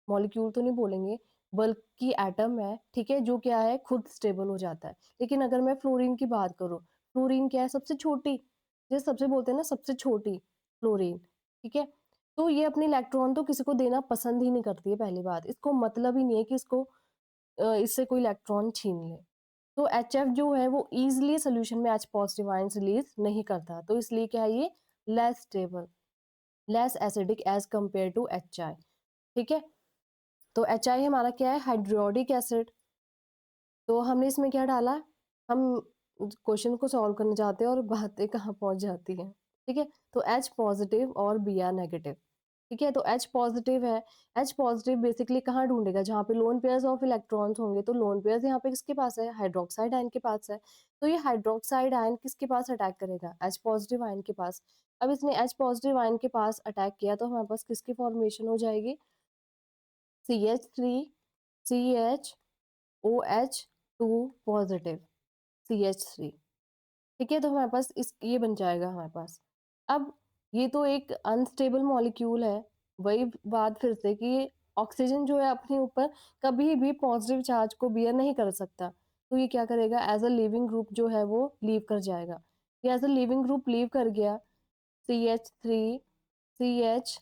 मॉलिक्यूल तो नहीं बोलेंगे, बल्कि एटम है, ठीक है? जो क्या है खुद स्टेबल हो जाता है। लेकिन अगर मैं फ्लोरीन की बात करूँ, फ्लोरीन क्या है? सबसे छोटी, जैसे सबसे बोलते हैं ना सबसे छोटी फ्लोरीन, ठीक है? तो ये अपने इलेक्ट्रॉन तो किसी को देना पसंद ही नहीं करती है पहली बात। इसको मतलब ही नहीं है कि इसको इससे कोई इलेक्ट्रॉन छीन ले। तो एचएफ जो है वो ईज़िली सॉल्यूशन में एच पॉज़िटिव आयन्स रिलीज़ नहीं करता। तो इसलिए क्या है ये less stable, less acidic as compare to HI, ठीक है? तो एचआई हमारा क्या है? Hydroiodic acid. तो हमने इसमें क्या डाला? हम क्वेश्चन को सॉल्व करने जाते हैं और बातें कहाँ पहुँच जाती हैं, ठीक है? तो एच पॉज़िटिव और Br नेगेटिव, ठीक है? तो एच पॉज़िटिव है, एच पॉज़िटिव बेसिकली कहाँ ढूँढेगा? जहाँ पे लोन पेयर्स ऑफ इलेक्ट्रॉन्स होंगे, तो लोन पेयर्स यहाँ पे किसके पास है? हाइड्रॉक्साइड आयन के पास है। तो ये हाइड्रॉक्साइड आयन किसके पास अटैक करेगा? एच पॉज़िटिव आयन के पास। अब इसने एच पॉज़िटिव आयन के पास अटैक किया तो हमारे पास किसकी फॉर्मेशन हो जाएगी? CH3 CHOH2 पॉज़िटिव, CH3, ठीक है? तो हमारे पास इस ये बन जाएगा हमारे पास। अब ये तो एक अनस्टेबल मॉलिक्यूल है, वही बात फिर से कि ऑक्सीजन जो है अपने ऊपर कभी भी पॉज़िटिव चार्ज को बियर नहीं कर सकता। तो ये क्या करेगा एज़ अ लिविंग ग्रुप जो है वो लीव कर जाएगा। ये as a leaving group leave कर गया, CH3 CH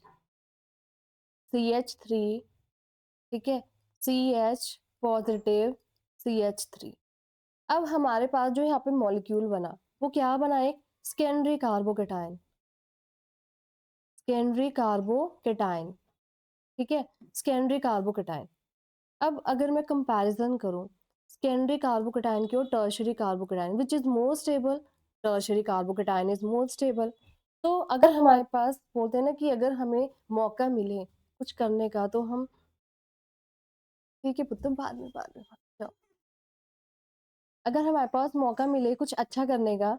CH3, ठीक है? CH positive CH3। अब हमारे पास जो यहाँ पे मॉलिक्यूल बना, वो क्या बना एक सेकेंडरी कार्बोकेटायन, सेकेंडरी कार्बोकेटायन, ठीक है? Secondary carbocation. अब अगर मैं कंपैरिज़न करूँ सेकेंडरी कार्बोकेटायन की और tertiary carbocation which is more stable, tertiary carbocation is more stable. तो अगर हमारे पास बोलते हैं ना कि अगर हमें मौका मिले कुछ करने का तो हम ठीक है पुत्र बाद में जाओ। अगर हमारे पास मौका मिले कुछ अच्छा करने का,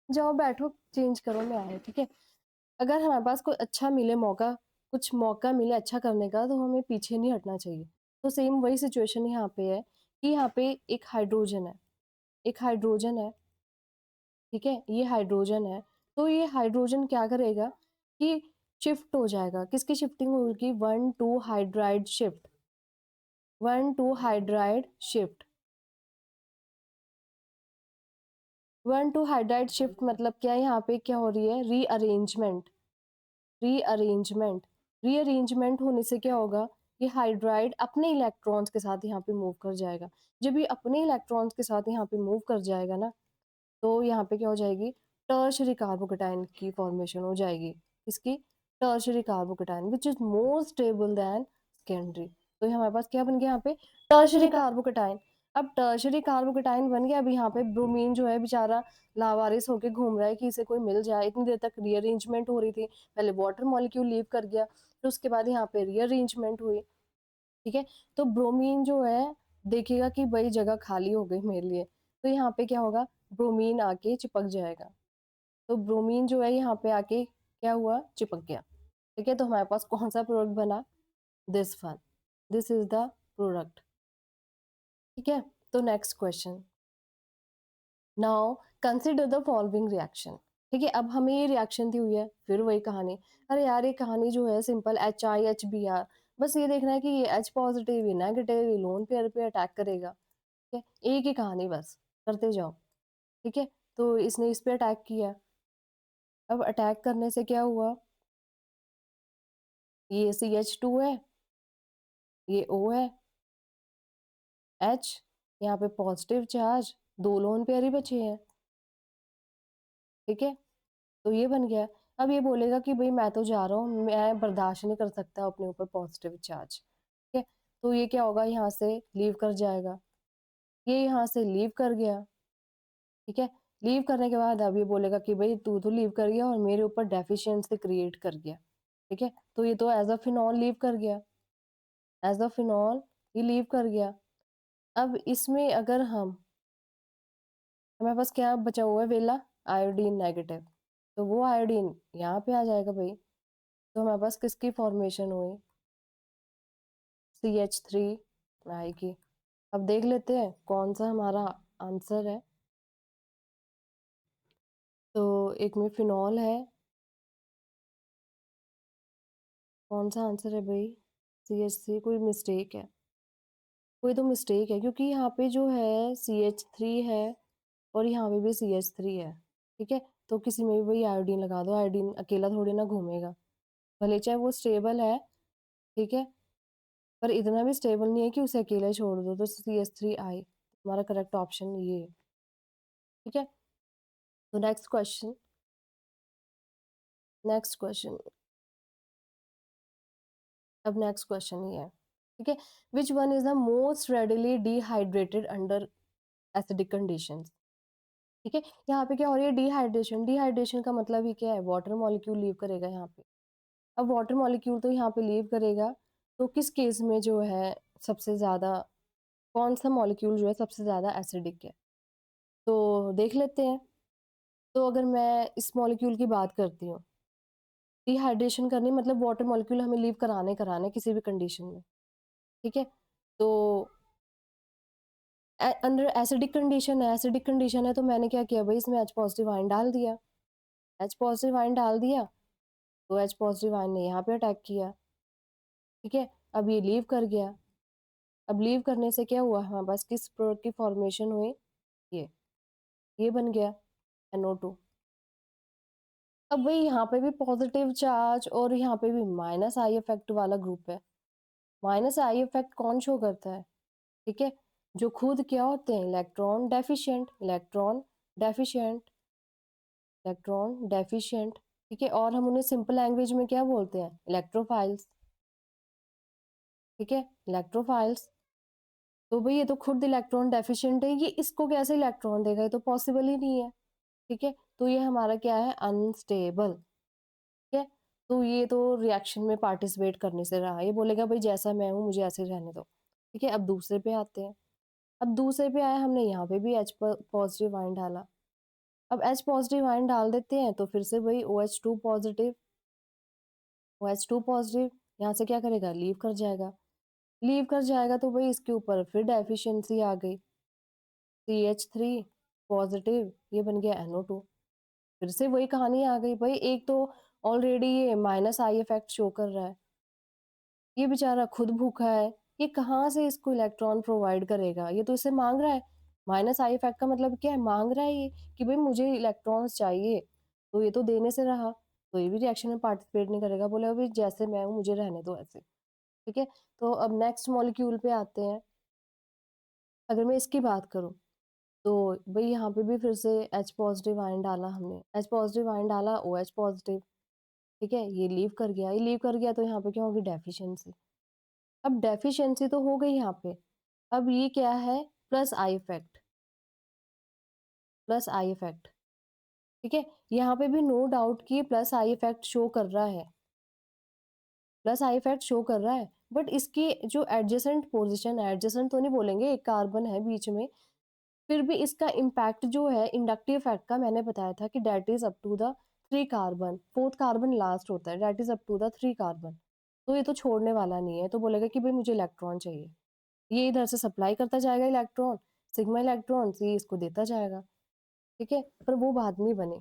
जाओ बैठो चेंज करो मैं आया, ठीक है? अगर हमारे पास कोई अच्छा मिले मौका, कुछ मौका मिले अच्छा करने का तो हमें पीछे नहीं हटना चाहिए। तो सेम वही सिचुएशन यहाँ पे है कि यहाँ पे एक हाइड्रोजन है, एक हाइड्रोजन है, ठीक है? ये हाइड्रोजन है, तो ये हाइड्रोजन क्या करेगा कि शिफ्ट हो जाएगा, किसकी शिफ्टिंग होगी 1,2 hydride shift, 1,2 hydride shift, 1,2 hydride shift मतलब क्या है यहाँ पे क्या हो रही है रीअरेंजमेंट, रीअरेंजमेंट, रीअरेंजमेंट होने से क्या होगा ये हाइड्राइड अपने इलेक्ट्रॉन्स के साथ यहाँ पे मूव कर जाएगा। जब ये अपने इलेक्ट्रॉन्स के साथ यहाँ पे मूव कर जाएगा ना तो यहाँ पे क्या हो जाएगी टर्शरी कार्बोकेटाइन की फॉर्मेशन हो जाएगी। इसकी tertiary carbocation which is more stable then secondary. तो ये हमारे पास क्या बन गया यहाँ पे टर्शरी कार्बोकेटाइन। अब टर्शरी कार्बोकेटाइन बन गया। अब यहाँ पे ब्रोमीन जो है बेचारा लावारिस होके घूम रहा है कि इसे कोई मिल जाए। इतनी देर तक रीअरेंजमेंट हो रही थी, पहले वाटर मॉलिक्यूल लीव कर गया, फिर उसके बाद यहाँ पे रीअरेंजमेंट हुई, ठीक है। तो ब्रोमीन जो है देखेगा कि भाई जगह खाली हो गई मेरे लिए, तो यहाँ पे क्या होगा ब्रोमीन आके चिपक जाएगा। तो ब्रोमीन जो है यहाँ पे आके क्या हुआ चिपक गया, ठीक है। तो हमारे पास कौन सा प्रोडक्ट बना this one, this is the product, ठीक है। तो next question, now consider the following reaction, ठीक है। अब हमें ये रिएक्शन दी हुई है, फिर वही कहानी। अरे यार ये कहानी जो है सिंपल HI HBr, बस ये देखना है कि ये H पॉजिटिव ये नेगेटिव ये लोन पेयर पे अटैक करेगा, ठीक है। एक ही कहानी बस करते जाओ, ठीक है। तो इसने इस पे अटैक किया, अब अटैक करने से क्या हुआ, ये CH2 है, ये O है, H, यहाँ पे पॉजिटिव चार्ज, दो लोन पेयर ही बचे हैं, ठीक है। तो ये बन गया। अब ये बोलेगा कि भई मैं तो जा रहा हूँ, मैं बर्दाश्त नहीं कर सकता अपने ऊपर पॉजिटिव चार्ज, ठीक है। तो ये क्या होगा यहाँ से लीव कर जाएगा, ये यहाँ से लीव कर गया, ठीक है। लीव करने के बाद अब ये बोलेगा कि भई तू तो लीव कर गया और मेरे ऊपर डेफिशिएंसी क्रिएट कर गया, ठीक है। तो ये तो एज़ अ फिनॉल लीव कर गया, एज़ अ फिनॉल ये लीव कर गया। अब इसमें अगर हम हमारे पास क्या बचा हुआ है वेला आयोडीन नेगेटिव, तो वो आयोडीन यहाँ पे आ जाएगा भाई। तो हमारे पास किसकी फॉर्मेशन हुई? CH3 आएगी। अब देख लेते हैं कौन सा हमारा आंसर है। तो एक में फिनॉल है, कौन सा आंसर है भाई? CH3, कोई मिस्टेक है, कोई तो मिस्टेक है, क्योंकि यहाँ पे जो है CH3 है और यहाँ पे भी CH3 है। ठीक है, तो किसी में भी वही आयोडीन लगा दो, आयोडीन अकेला थोड़ी ना घूमेगा, भले चाहे वो स्टेबल है। ठीक है, पर इतना भी स्टेबल नहीं है कि उसे अकेला ही छोड़ दो। तो CH3 आई, हमारा करेक्ट ऑप्शन ये है। ठीक है, तो नेक्स्ट क्वेश्चन, नेक्स्ट क्वेश्चन, अब नेक्स्ट क्वेश्चन ये है। ठीक है, which one is the most readily dehydrated under acidic conditions? ठीक है, यहाँ पे क्या हो रही है? डिहाइड्रेशन। डिहाइड्रेशन का मतलब ही क्या है? वाटर मॉलिक्यूल लीव करेगा यहाँ पे। अब वाटर मॉलिक्यूल तो यहाँ पे लीव करेगा, तो किस केस में जो है सबसे ज्यादा, कौन सा मॉलिक्यूल जो है सबसे ज्यादा एसिडिक है? तो देख लेते हैं। तो अगर मैं इस मॉलिक्यूल की बात करती हूँ, डिहाइड्रेशन करनी मतलब वाटर मॉलिक्यूल हमें लीव कराने कराने किसी भी कंडीशन में। ठीक है, तो अंडर एसिडिक कंडीशन है, एसिडिक कंडीशन है, तो मैंने क्या किया भाई, इसमें H पॉजिटिव आयन डाल दिया। H पॉजिटिव आयन डाल दिया, तो H पॉजिटिव आयन ने यहाँ पे अटैक किया। ठीक है, अब ये लीव कर गया। अब लीव करने से क्या हुआ हमारे पास, किस प्रोडक्ट की फॉर्मेशन हुई? ये ये बन गया NO2। अब भाई यहाँ पे भी पॉजिटिव चार्ज और यहाँ पे भी माइनस आई इफेक्ट वाला ग्रुप है। माइनस आई इफेक्ट कौन शो करता है? ठीक है, जो खुद क्या होते हैं? Electron deficient, electron deficient, electron deficient. ठीक है, और हम उन्हें सिंपल लैंग्वेज में क्या बोलते हैं? इलेक्ट्रोफाइल्स। ठीक है, इलेक्ट्रोफाइल्स। तो भाई ये तो खुद इलेक्ट्रॉन डेफिशिएंट है, ये इसको कैसे इलेक्ट्रॉन देगा? ये तो पॉसिबल ही नहीं है। ठीक है, तो ये हमारा क्या है? अनस्टेबल। ठीक है, तो ये तो रिएक्शन में पार्टिसिपेट करने से रहा, ये बोलेगा भाई जैसा मैं हूँ मुझे ऐसे रहने दो। ठीक है, अब दूसरे पे आते हैं। अब दूसरे पे आए, हमने यहाँ पे भी H पॉजिटिव आयन डाला। अब H पॉजिटिव आयन डाल देते हैं, तो फिर से वही OH2 पॉजिटिव, OH2 पॉजिटिव यहाँ से क्या करेगा? लीव कर जाएगा। लीव कर जाएगा तो भाई इसके ऊपर फिर डेफिशिएंसी आ गई, CH3 पॉजिटिव, ये बन गया NO2। फिर से वही कहानी आ गई भाई, एक तो ऑलरेडी ये माइनस आई इफेक्ट शो कर रहा है, ये बेचारा खुद भूखा है, ये कहाँ से इसको इलेक्ट्रॉन प्रोवाइड करेगा? ये तो इससे मांग रहा है। माइनस आई इफेक्ट का मतलब क्या है? मांग रहा है ये कि भाई मुझे इलेक्ट्रॉन्स चाहिए, तो ये तो देने से रहा, तो ये भी रिएक्शन में पार्टिसिपेट नहीं करेगा, बोलेगा भाई जैसे मैं हूँ मुझे रहने दो ऐसे। ठीक है, तो अब नेक्स्ट मॉलिक्यूल पे आते हैं। अगर मैं इसकी बात करूँ, तो भाई यहाँ पे भी फिर से H पॉजिटिव आयन डाला हमने, H पॉजिटिव आयन डाला, OH पॉजिटिव। ठीक है, ये लीव कर गया, ये लीव कर गया, तो यहाँ पे क्या होगी? डेफिशिएंसी। अब डेफिशिएंसी तो हो गई यहाँ पे, अब ये क्या है? Plus I effect, plus I effect. ठीक है, यहाँ पे भी नो डाउट कि प्लस आई इफेक्ट शो कर रहा है, प्लस आई इफेक्ट शो कर रहा है, बट इसकी जो एडजेसेंट पोजीशन है, एडजेसेंट तो नहीं बोलेंगे, एक कार्बन है बीच में, फिर भी इसका इम्पैक्ट जो है इंडक्टिव इफेक्ट का, मैंने बताया था कि that is up to the 3 carbon, 4th carbon last होता है, that is up to the 3 carbon. तो ये तो छोड़ने वाला नहीं है, तो बोलेगा कि भाई मुझे इलेक्ट्रॉन चाहिए, ये इधर से सप्लाई करता जाएगा इलेक्ट्रॉन, सिग्मा इलेक्ट्रॉन ये इसको देता जाएगा। ठीक है, पर वो बाद में बने।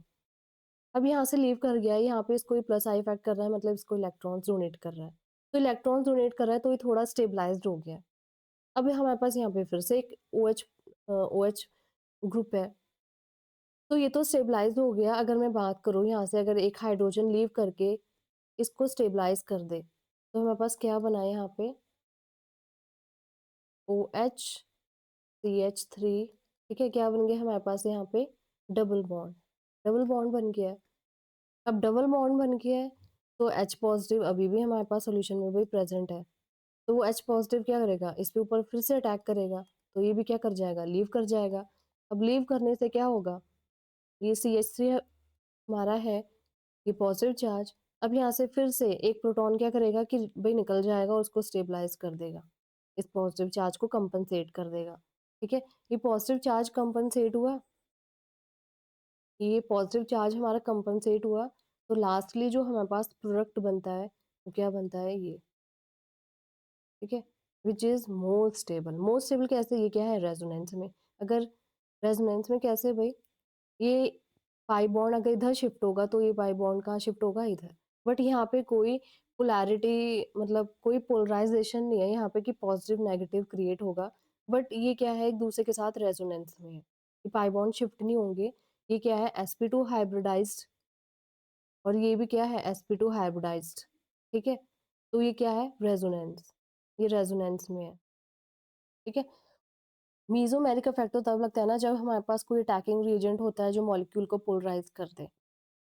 अब यहाँ से लीव कर गया है, यहाँ पे इसको प्लस आई इफेक्ट कर रहा है, मतलब इसको इलेक्ट्रॉन्स डोनेट कर रहा है, तो इलेक्ट्रॉन्स डोनेट कर रहा है, तो ये थोड़ा स्टेबलाइज्ड हो गया है। अब हमारे पास यहाँ पे फिर से एक OH ग्रुप है, तो ये तो स्टेबलाइज हो गया। अगर मैं बात करूँ यहाँ से, अगर एक हाइड्रोजन लीव करके इसको स्टेबलाइज कर दे, तो हमारे पास क्या बना है यहाँ पे? OH CH3। ठीक है, क्या बन गया हमारे पास यहाँ पे? डबल बॉन्ड, डबल बॉन्ड बन गया है। अब डबल बॉन्ड बन गया है, तो H पॉजिटिव अभी भी हमारे पास सोल्यूशन में भी प्रेजेंट है, तो वो H पॉजिटिव क्या करेगा? इसके ऊपर फिर से अटैक करेगा, तो ये भी क्या कर जाएगा? लीव कर जाएगा। अब लीव करने से क्या होगा? ये CH3 हमारा है, ये पॉजिटिव चार्ज, अब यहाँ से फिर से एक प्रोटॉन क्या करेगा कि भाई निकल जाएगा और उसको स्टेबलाइज कर देगा, इस पॉजिटिव चार्ज को कंपनसेट कर देगा। ठीक है, ये पॉजिटिव चार्ज कंपनसेट हुआ, ये पॉजिटिव चार्ज हमारा कंपनसेट हुआ, तो लास्टली जो हमारे पास प्रोडक्ट बनता है, वो क्या बनता है ये, ठीक है? व्हिच इज़ मोर स्टेबल कैसे? ये क्या है रेजोनेंस में। अगर रेजोनेंस में कैसे भई? ये पाई बॉन्ड अगर इधर शिफ्ट होगा तो ये पाई बॉन्ड कहाँ शिफ्ट होगा? इधर। बट यहाँ पे कोई पोलैरिटी मतलब कोई पोलराइज़ेशन नहीं है यहाँ पे कि पॉजिटिव नेगेटिव क्रिएट होगा। बट ये क्या है एक-दूसरे के साथ रेजोनेंस में है। ये पाई बॉन्ड शिफ्ट नहीं होंगे। ये क्या है sp2 हाइब्रिडाइज्ड और ये भी क्या है sp2 हाइब्रिडाइज्ड, ठीक है? तो ये क्या है रेजोनेंस, ये रेजोनेंस में है, ठीक है? मेसोमेरिक इफेक्ट तो तब लगता है ना जब हमारे पास कोई अटैकिंग रिएजेंट होता है जो मॉलिक्यूल को पोलराइज़ कर दे।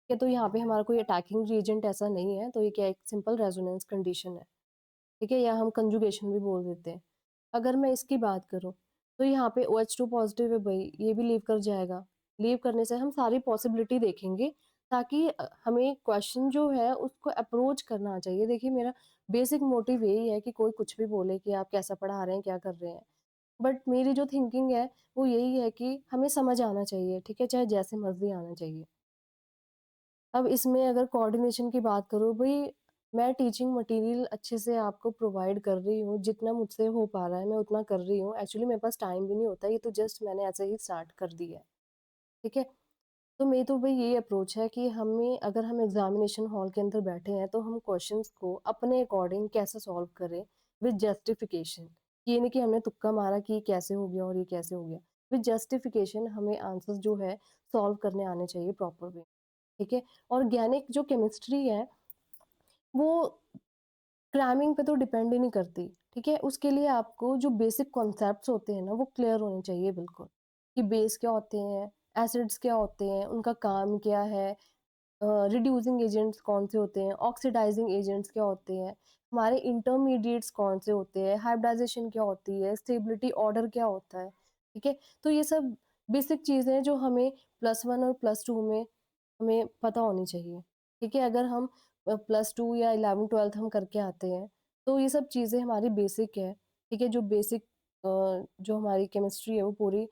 ये तो यहाँ पे हमारा कोई अटैकिंग रिएजेंट ऐसा नहीं है, तो ये क्या है एक सिंपल रेजोनेंस कंडीशन है, ठीक है? या हम कंजुगेशन भी बोल देते हैं। अगर मैं इसकी बात करूँ, तो यहाँ पे OH2 पॉज़िटिव है भई, ये भी लीव कर जाएगा। लीव करने से हम सारी पॉसिबिलिटी देखेंगे ताकि हमें क्वेश्चन जो है उसको अप्रोच करना चाहिए। देखिए मेरा बेसिक मोटिव यही है कि कोई कुछ भी बोले कि आप कैसा पढ़ा रहे हैं, क्या कर रहे हैं। बट मेरी जो थिंकिंग है, वो यही है कि हमें समझ आना चाहिए, ठीक है? चाहे जैसे मर्ज़ी आना चाहिए। अब इसमें अगर कोऑर्डिनेशन की बात करूँ भई, मैं टीचिंग मटीरियल अच्छे से आपको प्रोवाइड कर रही हूँ, जितना मुझसे हो पा रहा है मैं उतना कर रही हूँ। एक्चुअली मेरे पास टाइम भी नहीं होता, ये तो जस्ट मैंने ऐसे ही स्टार्ट कर दिया है, ठीक है? तो मेरी तो भई यही अप्रोच है कि हमें अगर हम एग्ज़ामिनेशन हॉल के अंदर बैठे हैं, तो हम क्वेश्चंस को अपने अकॉर्डिंग कैसे सॉल्व करें विद जस्टिफिकेशन। ये नहीं कि हमने तुक्का मारा कि ये कैसे हो गया और ये कैसे हो गया। विद जस्टिफिकेशन हमें आंसर्स जो है सॉल्व करने आने चाहिए प्रॉपर वे, ठीक है? ऑर्गेनिक जो केमिस्ट्री है, वो क्रैमिंग पे तो डिपेंड ही नहीं करती, ठीक है? उसके लिए आपको जो बेसिक कॉन्सेप्ट्स होते हैं ना, वो क्लियर होने चाहिए बिल्कुल, कि बेस क्या होते हैं, एसिड्स क्या होते हैं, उनका काम क्या है, रिड्यूसिंग एजेंट्स कौन से होते हैं, ऑक्सीडाइजिंग एजेंट्स क्या होते हैं, हमारे इंटरमीडिएट्स कौन से होते हैं, हाइब्रिडाइजेशन क्या होती है, स्टेबिलिटी ऑर्डर क्या होता है, ठीक है? तो ये सब बेसिक चीज़ें हैं जो हमें +1 और +2 में हमें पता होनी चाहिए, ठीक है? अगर हम +2 या 11th-12th हम करके आते हैं, तो ये सब चीज़ें हमारी बेसिक है, ठीक है? जो बेसिक जो हमारी केमिस्ट्री है वो पूरी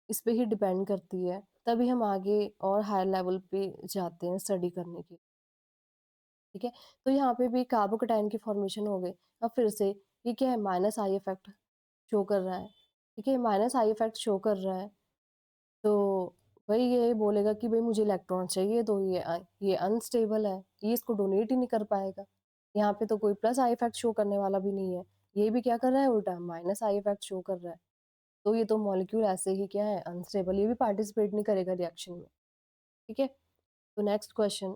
इस पे ही डिपेंड करती है, तभी हम आगे और हायर लेवल पे जाते हैं स्टडी करने के, ठीक है? तो यहाँ पे भी कार्बोकैटायन की फॉर्मेशन हो गई। अब फिर से ये क्या है माइनस आई इफ़ेक्ट शो कर रहा है, ठीक है? माइनस आई इफ़ेक्ट शो कर रहा है, तो वही ये बोलेगा कि भई मुझे इलेक्ट्रॉन चाहिए तो ये अनस्टेबल है, ये इसको डोनेट ही नहीं कर पाएगा। यहाँ पे तो कोई प्लस आई इफ़ेक्ट शो करने वाला भी नहीं है। ये भी क्या कर रहा है उल्टा माइनस आई इफ़ेक्ट शो कर रहा है। तो ये तो मॉलिक्यूल ऐसे ही क्या है अनस्टेबल, ये भी पार्टिसिपेट नहीं करेगा रिएक्शन में, ठीक है? तो next question,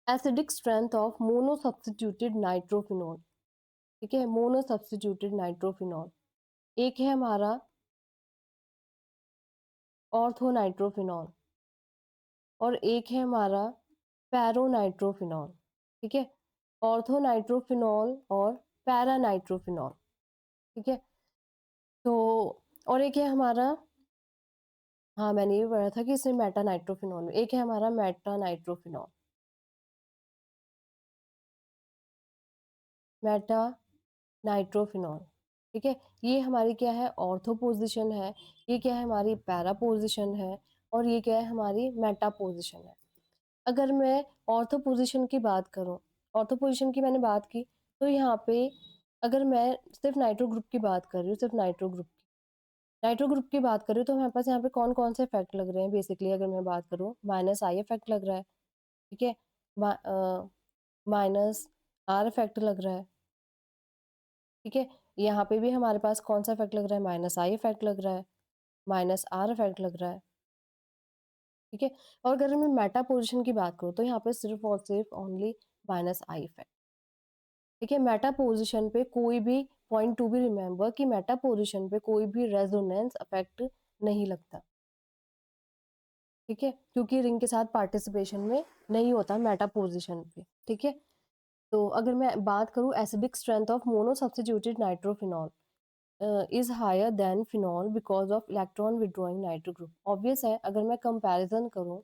acidic strength of mono substituted nitrophenol, ठीक है? Mono substituted nitrophenol. एक है हमारा ऑर्थो नाइट्रोफिनॉल और एक है हमारा पैरा नाइट्रोफिनॉल, ठीक है? ऑर्थो नाइट्रोफिनॉल और पैरा नाइट्रोफिनॉल, ठीक है? तो और एक है हमारा, हाँ, मैंने ये भी पढ़ा था कि इसमें मेटा नाइट्रोफिनॉल, एक है हमारा मेटा नाइट्रोफिनॉल, मेटा नाइट्रोफिनॉल, ठीक है? ये हमारी क्या है ऑर्थो पोज़ीशन है, ये क्या है हमारी पैरा पोज़ीशन है और ये क्या है हमारी मेटा पोज़ीशन है। अगर मैं ऑर्थो पोज़ीशन की बात करूँ, ऑर्थो पोज़ीशन की मैंने बात की, तो यहाँ पे अगर मैं सिर्फ़ नाइट्रो ग्रुप की बात कर रही हूँ, सिर्फ़ नाइट्रो ग्रुप की। नाइट्रो ग्रुप की बात कर रही हूँ, तो हमारे पास यहाँ पे कौन-कौन से इफ़ेक्ट लग रहे हैं बेसिकली अगर मैं बात करूँ, माइनस आई इफ़ेक्ट लग रहा है, ठीक है? माइनस आर इफ़ेक्ट लग रहा है, ठीक है? यहाँ पे भी हमारे पास कौन-सा इफ़ेक्ट लग रहा है, माइनस आई इफ़ेक्ट लग रहा है, माइनस आर इफ़ेक्ट लग रहा है, ठीक है? और अगर मैं मेटा पोज़ीशन की बात करूँ, तो यहाँ पे सिर्फ़ और सिर्फ़ ओनली माइनस आई इफ़ेक्ट, ठीक है? मेटा पोज़ीशन पे कोई भी पॉइंट टू बी रिमेंबर कि मेटा पोज़ीशन पे कोई भी रेजोनेंस इफ़ेक्ट नहीं लगता, ठीक है? क्योंकि रिंग के साथ पार्टिसिपेशन में नहीं होता मेटा पोज़ीशन पे, ठीक है? तो अगर मैं बात करूँ acidic strength of mono substituted nitrophenol is higher than phenol because of electron withdrawing nitro group. Obvious है अगर मैं कंपैरिज़न करूँ,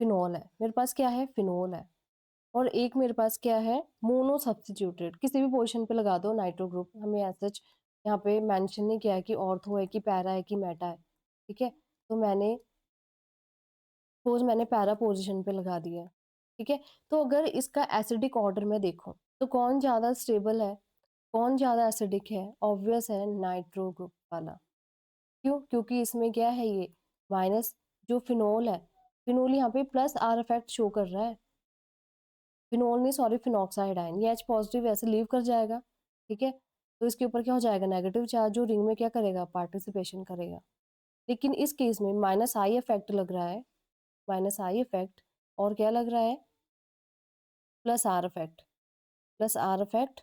फिनॉल है, मेरे पास क्या है फिनॉल है और एक मेरे पास क्या है मोनो सब्स्टिट्यूटेड, किसी भी पोज़ीशन पे लगा दो नाइट्रो ग्रुप, हमें एज़ सच यहाँ पे मेंशन नहीं किया है कि ऑर्थो है कि पैरा है कि मेटा है, ठीक है? तो मैंने सपोज मैंने पैरा पोजीशन पे लगा दिया, ठीक है? तो अगर इसका एसिडिक ऑर्डर में देखूँ, तो कौन ज़्यादा स्टेबल है, कौन ज़्यादा एसिडिक है? ऑब्वियस है नाइट्रो ग्रुप वाला। क्यों? क्योंकि इसमें क्या है ये माइनस जो फिनोल है, फिनोल यहाँ पे प्लस आर इफेक्ट शो कर रहा है। फिनोल नहीं सॉरी फिनॉक्साइड आयन, ये H पॉजिटिव ऐसे लीव कर जाएगा, ठीक है? तो इसके ऊपर क्या हो जाएगा नेगेटिव चार्ज जो रिंग में क्या करेगा पार्टिसिपेशन करेगा। लेकिन इस केस में माइनस आई इफेक्ट लग रहा है, माइनस आई इफेक्ट और क्या लग रहा है plus are effect, plus are effect,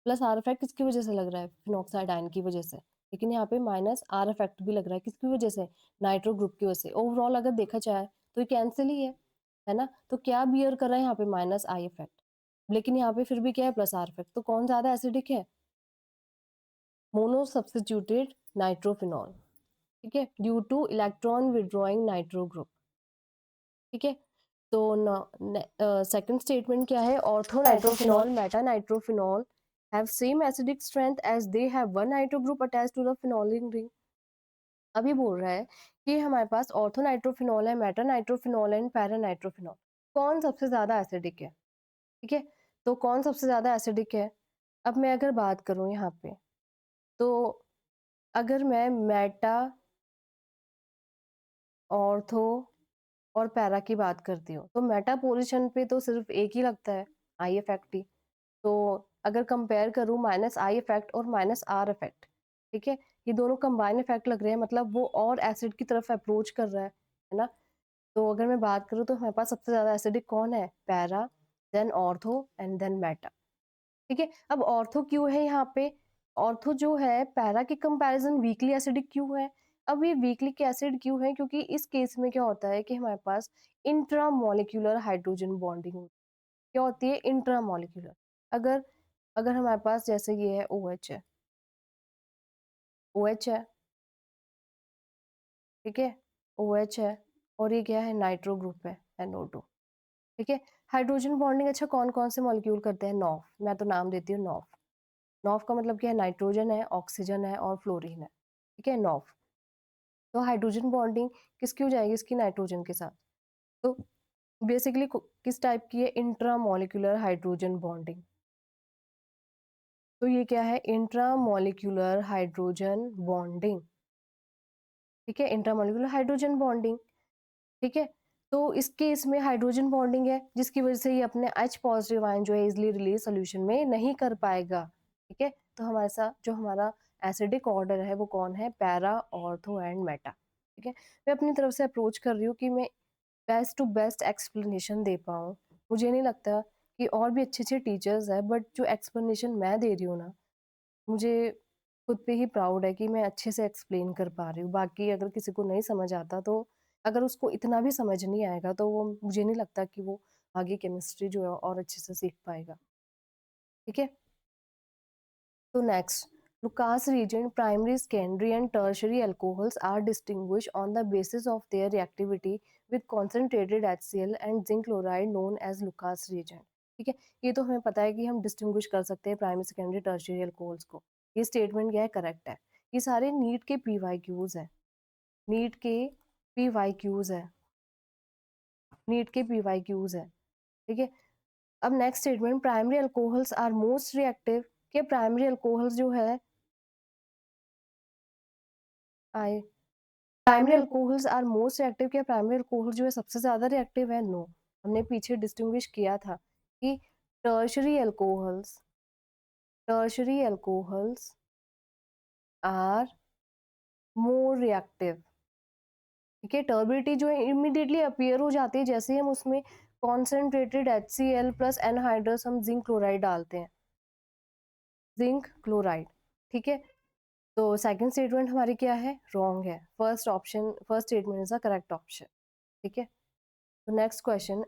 plus are effect किसकी वजह से लग रहा है फिनॉक्साइड आयन की वजह से। लेकिन यहाँ पे माइनस आर इफेक्ट भी लग रहा है किसकी वजह से नाइट्रो ग्रुप की वजह से। ओवरऑल अगर देखा जाए तो ये कैंसिल ही है ना? तो क्या बियर कर रहा है यहाँ पे माइनस आई इफेक्ट, लेकिन यहाँ पे फिर भी क्या है प्लस आर इफेक्ट। तो कौन ज्यादा एसिडिक है? मोनो सब्स्टिट्यूटेड नाइट्रोफिनॉल, ठीक है, due two electron withdrawing nitro group, ठीक है। तो सेकंड स्टेटमेंट क्या है? Ortho nitrophenol Meta nitrophenol have same acidic strength as they have one nitro group attached to the phenolic ring। अभी बोल रहा है कि हमारे पास ऑर्थो नाइट्रोफिनॉल है, मेटा नाइट्रोफिनॉल है, पैरा नाइट्रोफिनॉल, कौन सबसे ज्यादा एसिडिक है, ठीक है? तो कौन सबसे ज्यादा एसिडिक है? अब मैं अगर बात करूं यहाँ पे, तो अगर मैं मेटा, ऑर्थो और पैरा की बात करती हूँ, तो मेटा पोजीशन पे तो सिर्फ एक ही लगता है आई इफेक्ट ही। तो अगर कंपेयर करूँ माइनस आई इफेक्ट और माइनस आर इफेक्ट, ठीक है, ये दोनों कंबाइन इफेक्ट लग रहे हैं, मतलब वो और एसिड की तरफ अप्रोच कर रहा है ना? तो अगर मैं बात करूँ तो हमारे पास सबसे ज्यादा एसिडिक कौन है? Para, then ortho and then meta, ठीक है। अब ऑर्थो क्यों है यहाँ पे? ऑर्थो जो है पैरा के कंपैरिजन वीकली एसिडिक क्यों है? अब ये वीकली एसिड क्यों है? क्योंकि इस केस में क्या होता है कि हमारे पास इंट्रामोलिक्यूलर हाइड्रोजन बॉन्डिंग होती है। क्या होती है? इंट्रामोलिक्यूलर। अगर अगर हमारे पास जैसे ये है OH है, OH है, ठीक है, OH है और ये क्या है? नाइट्रो ग्रुप है NO2, ठीक है। हाइड्रोजन बॉन्डिंग अच्छा कौन कौन से मॉलिक्यूल करते हैं? नॉफ, मैं तो नाम देती हूँ नॉफ। नॉफ का मतलब क्या है? नाइट्रोजन है, ऑक्सीजन है और फ्लोरीन है, ठीक है, नॉफ। तो हाइड्रोजन बॉन्डिंग किसकी हो जाएगी? इसकी नाइट्रोजन के साथ। तो बेसिकली किस टाइप की है? Intramolecular hydrogen bonding. तो ये क्या है? इंट्रामोलिक्यूलर हाइड्रोजन बॉन्डिंग, ठीक है, इंट्रामोलिक्यूलर हाइड्रोजन बॉन्डिंग, ठीक है। तो इस केस में हाइड्रोजन बॉन्डिंग है जिसकी वजह से ये अपने H पॉजिटिव आयन जो है इजिली रिलीज सोल्यूशन में नहीं कर पाएगा, ठीक है। तो हमारे साथ जो हमारा एसिडिक ऑर्डर है वो कौन है? पैरा, ऑर्थो एंड मेटा, ठीक है। मैं अपनी तरफ से अप्रोच कर रही हूँ कि मैं बेस्ट टू बेस्ट एक्सप्लेनेशन दे पाऊँ। मुझे नहीं लगता कि और भी अच्छे अच्छे टीचर्स हैं, बट जो एक्सप्लेनेशन मैं दे रही हूँ ना, मुझे खुद पे ही प्राउड है कि मैं अच्छे से एक्सप्लेन कर पा रही हूँ। बाकी अगर किसी को नहीं समझ आता तो अगर उसको इतना भी समझ नहीं आएगा तो वो मुझे नहीं लगता कि वो आगे केमिस्ट्री जो है और अच्छे से सीख पाएगा, ठीक है। तो next, Lucas reagent primary, secondary and tertiary alcohols are distinguished on the basis of their reactivity with concentrated HCl and zinc chloride known as Lucas reagent, ठीक है। ये तो हमें पता है कि हम डिस्टिंग्विश कर सकते हैं प्राइमरी सेकेंडरी टर्शियरी अल्कोहल्स को। ये स्टेटमेंट क्या है? करेक्ट है। ये सारे नीट के PYQs है, नीट के PYQs है, नीट के PYQs है, ठीक है। अब next statement, primary alcohols are most reactive, के प्राइमरी अल्कोहल्स जो है आए primary alcohols are most reactive, क्या प्राइमरी अल्कोहल जो है सबसे ज्यादा रिएक्टिव है? नो। हमने पीछे डिस्टिंग्विश किया था कि tertiary alcohols, tertiary alcohols are more reactive, ठीक है। टर्बिडिटी जो है इमीडिएटली अपीयर हो जाती है जैसे ही हम उसमें कॉन्सेंट्रेटेड HCl प्लस एनहाइड्रस हम जिंक क्लोराइड डालते हैं, जिंक क्लोराइड, ठीक है। तो सेकंड स्टेटमेंट हमारी क्या है? रॉन्ग है। First option, first statement is the correct option, ठीक है। तो next question,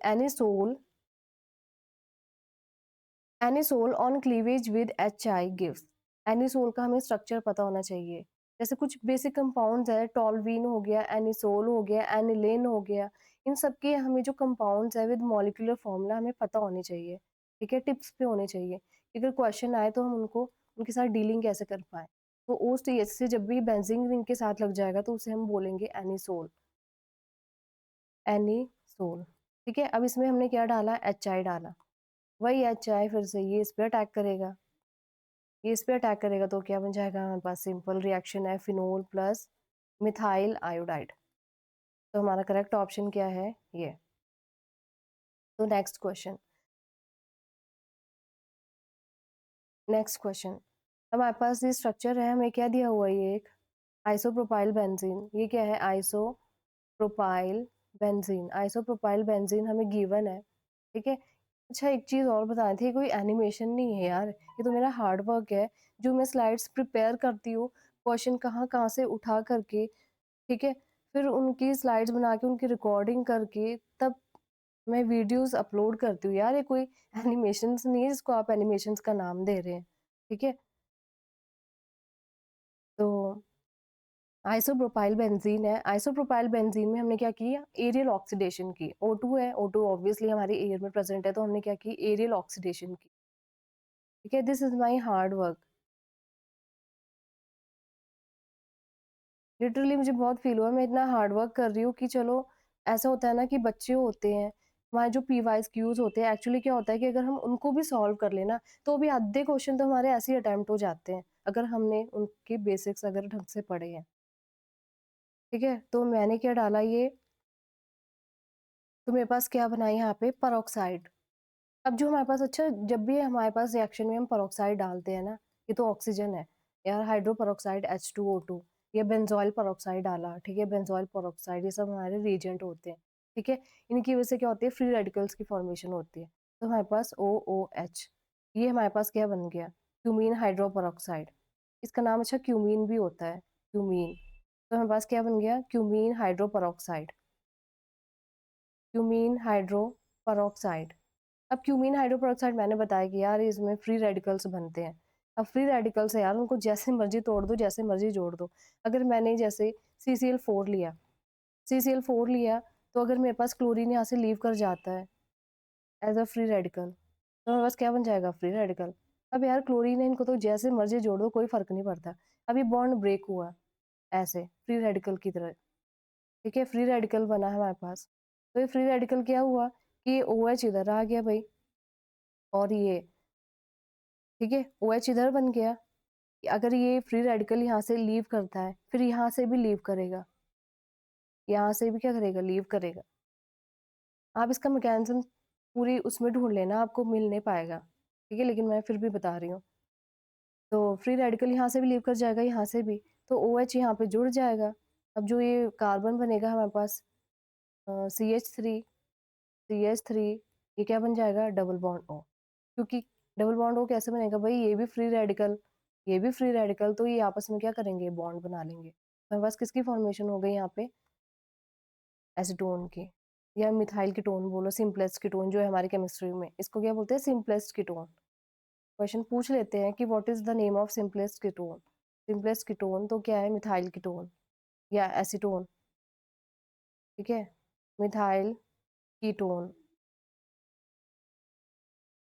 anisole on cleavage with HI gives. Anisole का हमें स्ट्रक्चर पता होना चाहिए। जैसे कुछ बेसिक कंपाउंड्स है, टॉल्वीन हो गया, एनिसोल हो गया, एनिलेन हो गया, इन सब के हमें जो कंपाउंड्स है विद मॉलिक्यूलर फॉर्मूला हमें पता होनी चाहिए, ठीक है, टिप्स पे होने चाहिए। अगर क्वेश्चन आए तो हम उनको उनके साथ डीलिंग कैसे कर पाए। तो OSTH से जब भी बेंजीन रिंग के साथ लग जाएगा तो उसे हम बोलेंगे एनिसोल, एनिसोल। ठीक है, अब इसमें हमने क्या डाला, HI डाला, वही HI फिर से ये इस पे अटैक करेगा, ये इस पे अटैक करेगा तो क्या बन जाएगा हमारे पास, सिंपल रिएक्शन है, फिनोल प्लस मिथाइल आयोडाइड। तो हमारा करेक्ट ऑप्शन क्या है, ये। तो नेक्स्ट क्वेश्चन, नेक्स्ट क्वेश्चन, हमारे पास ये स्ट्रक्चर है, हमें क्या दिया हुआ है, ये एक आइसोप्रोपाइल बेंजीन, ये क्या है, आइसोप्रोपाइल बेंजीन, आइसोप्रोपाइल बेंजीन हमें गिवन है। ठीक है, अच्छा एक चीज़ और बतानी थी, कोई एनिमेशन नहीं है यार, ये तो मेरा हार्ड वर्क है, जो मैं स्लाइड्स प्रिपेयर करती हूँ, क्वेश्चन कहाँ कहाँ से उठा करके, ठीक है, फिर उनकी स्लाइड्स बना के उनकी रिकॉर्डिंग करके तब मैं वीडियोस अपलोड करती हूँ यार, ये कोई एनिमेशंस नहीं है जिसको आप एनिमेशंस का नाम दे रहे हैं। ठीक है, तो आइसोप्रोपाइल बेंजीन है, आइसोप्रोपाइल बेंजीन में हमने क्या किया, एरियल ऑक्सीडेशन की, O2 है, O2 ऑब्वियसली हमारे एयर में प्रेजेंट है, तो हमने क्या की, एरियल ऑक्सीडेशन की। ठीक है, this is my hard work, literally मुझे बहुत फील हुआ, मैं इतना हार्ड वर्क कर रही हूँ कि चलो, ऐसा होता है ना कि बच्चे होते हैं, हमारे जो PYs क्यूज होते हैं, एक्चुअली क्या होता है कि अगर हम उनको भी सॉल्व कर लेना, तो भी आधे क्वेश्चन तो हमारे ऐसे ही अटेम्प्ट हो जाते हैं, अगर हमने उनके बेसिक्स अगर ढंग से पढ़े हैं। ठीक है, तो मैंने क्या डाला ये, तो मेरे पास क्या बना यहाँ पे, परऑक्साइड। अब जो हमारे पास, अच्छा जब भी हमारे पास रिएक्शन में हम परऑक्साइड डालते हैं ना, ये तो ऑक्सीजन है यार, हाइड्रो परऑक्साइड H2O2, या बेंजोइल परऑक्साइड डाला, ठीक है, बेंजोइल परऑक्साइड, ये सब हमारे रिएजेंट होते हैं। ठीक है, इनकी वजह से क्या होती है, फ्री रेडिकल्स की फॉर्मेशन होती है, तो हमारे पास OOH, ये हमारे पास क्या बन गया, क्यूमीन हाइड्रो परऑक्साइड, इसका नाम अच्छा क्यूमीन भी होता है, क्यूमीन। तो हमारे पास क्या बन गया, cumene hydro peroxide, cumene hydro peroxide. अब क्यूमीन हाइड्रोपेरोक्साइड मैंने बताया कि यार इसमें फ्री रेडिकल्स बनते हैं। अब फ्री रेडिकल्स है यार, उनको जैसे मर्जी तोड़ दो, जैसे मर्जी जोड़ दो। अगर मैंने जैसे CCl4 लिया, CCl4 लिया, तो अगर मेरे पास क्लोरीन यहाँ से लीव कर जाता है एज अ फ्री रेडिकल, तो मेरे पास क्या बन जाएगा, फ्री रेडिकल। अब यार क्लोरीन है, इनको तो जैसे मर्जी जोड़ दो, कोई फर्क नहीं पड़ता। अब ये बॉन्ड ब्रेक हुआ ऐसे फ्री रेडिकल की तरह, ठीक है, फ्री रेडिकल बना है हमारे पास। तो ये फ्री रेडिकल क्या हुआ कि OH इधर आ गया भाई, और ये, ठीक है, OH इधर बन गया। अगर ये फ्री रेडिकल यहाँ से लीव करता है, फिर यहाँ से भी लीव करेगा, यहाँ से भी क्या करेगा, लीव करेगा। आप इसका मैकेनिज्म पूरी उसमें ढूंढ लेना, आपको मिल नहीं पाएगा, ठीक है, लेकिन मैं फिर भी बता रही हूँ। तो फ्री रेडिकल यहाँ से भी लीव कर जाएगा, यहाँ से भी, तो OH यहाँ पे जुड़ जाएगा। अब जो ये कार्बन बनेगा हमारे पास, CH3, ये क्या बन जाएगा, डबल बॉन्ड O। क्योंकि डबल बॉन्ड O कैसे बनेगा भाई, ये भी फ्री रेडिकल, ये भी फ्री रेडिकल, तो ये आपस में क्या करेंगे, बॉन्ड बना लेंगे। हमारे पास किसकी फॉर्मेशन हो गई यहाँ पे, एसीटोन की, या मिथाइल कीटोन बोलो, सिंपलेस्ट कीटोन जो है हमारी केमिस्ट्री में, इसको क्या बोलते हैं, सिंपलेस्ट कीटोन। क्वेश्चन पूछ लेते हैं कि what is the name of simplest ketone, simplest ketone तो क्या है, मिथाइल कीटोन या एसीटोन। ठीक है, मिथाइल कीटोन।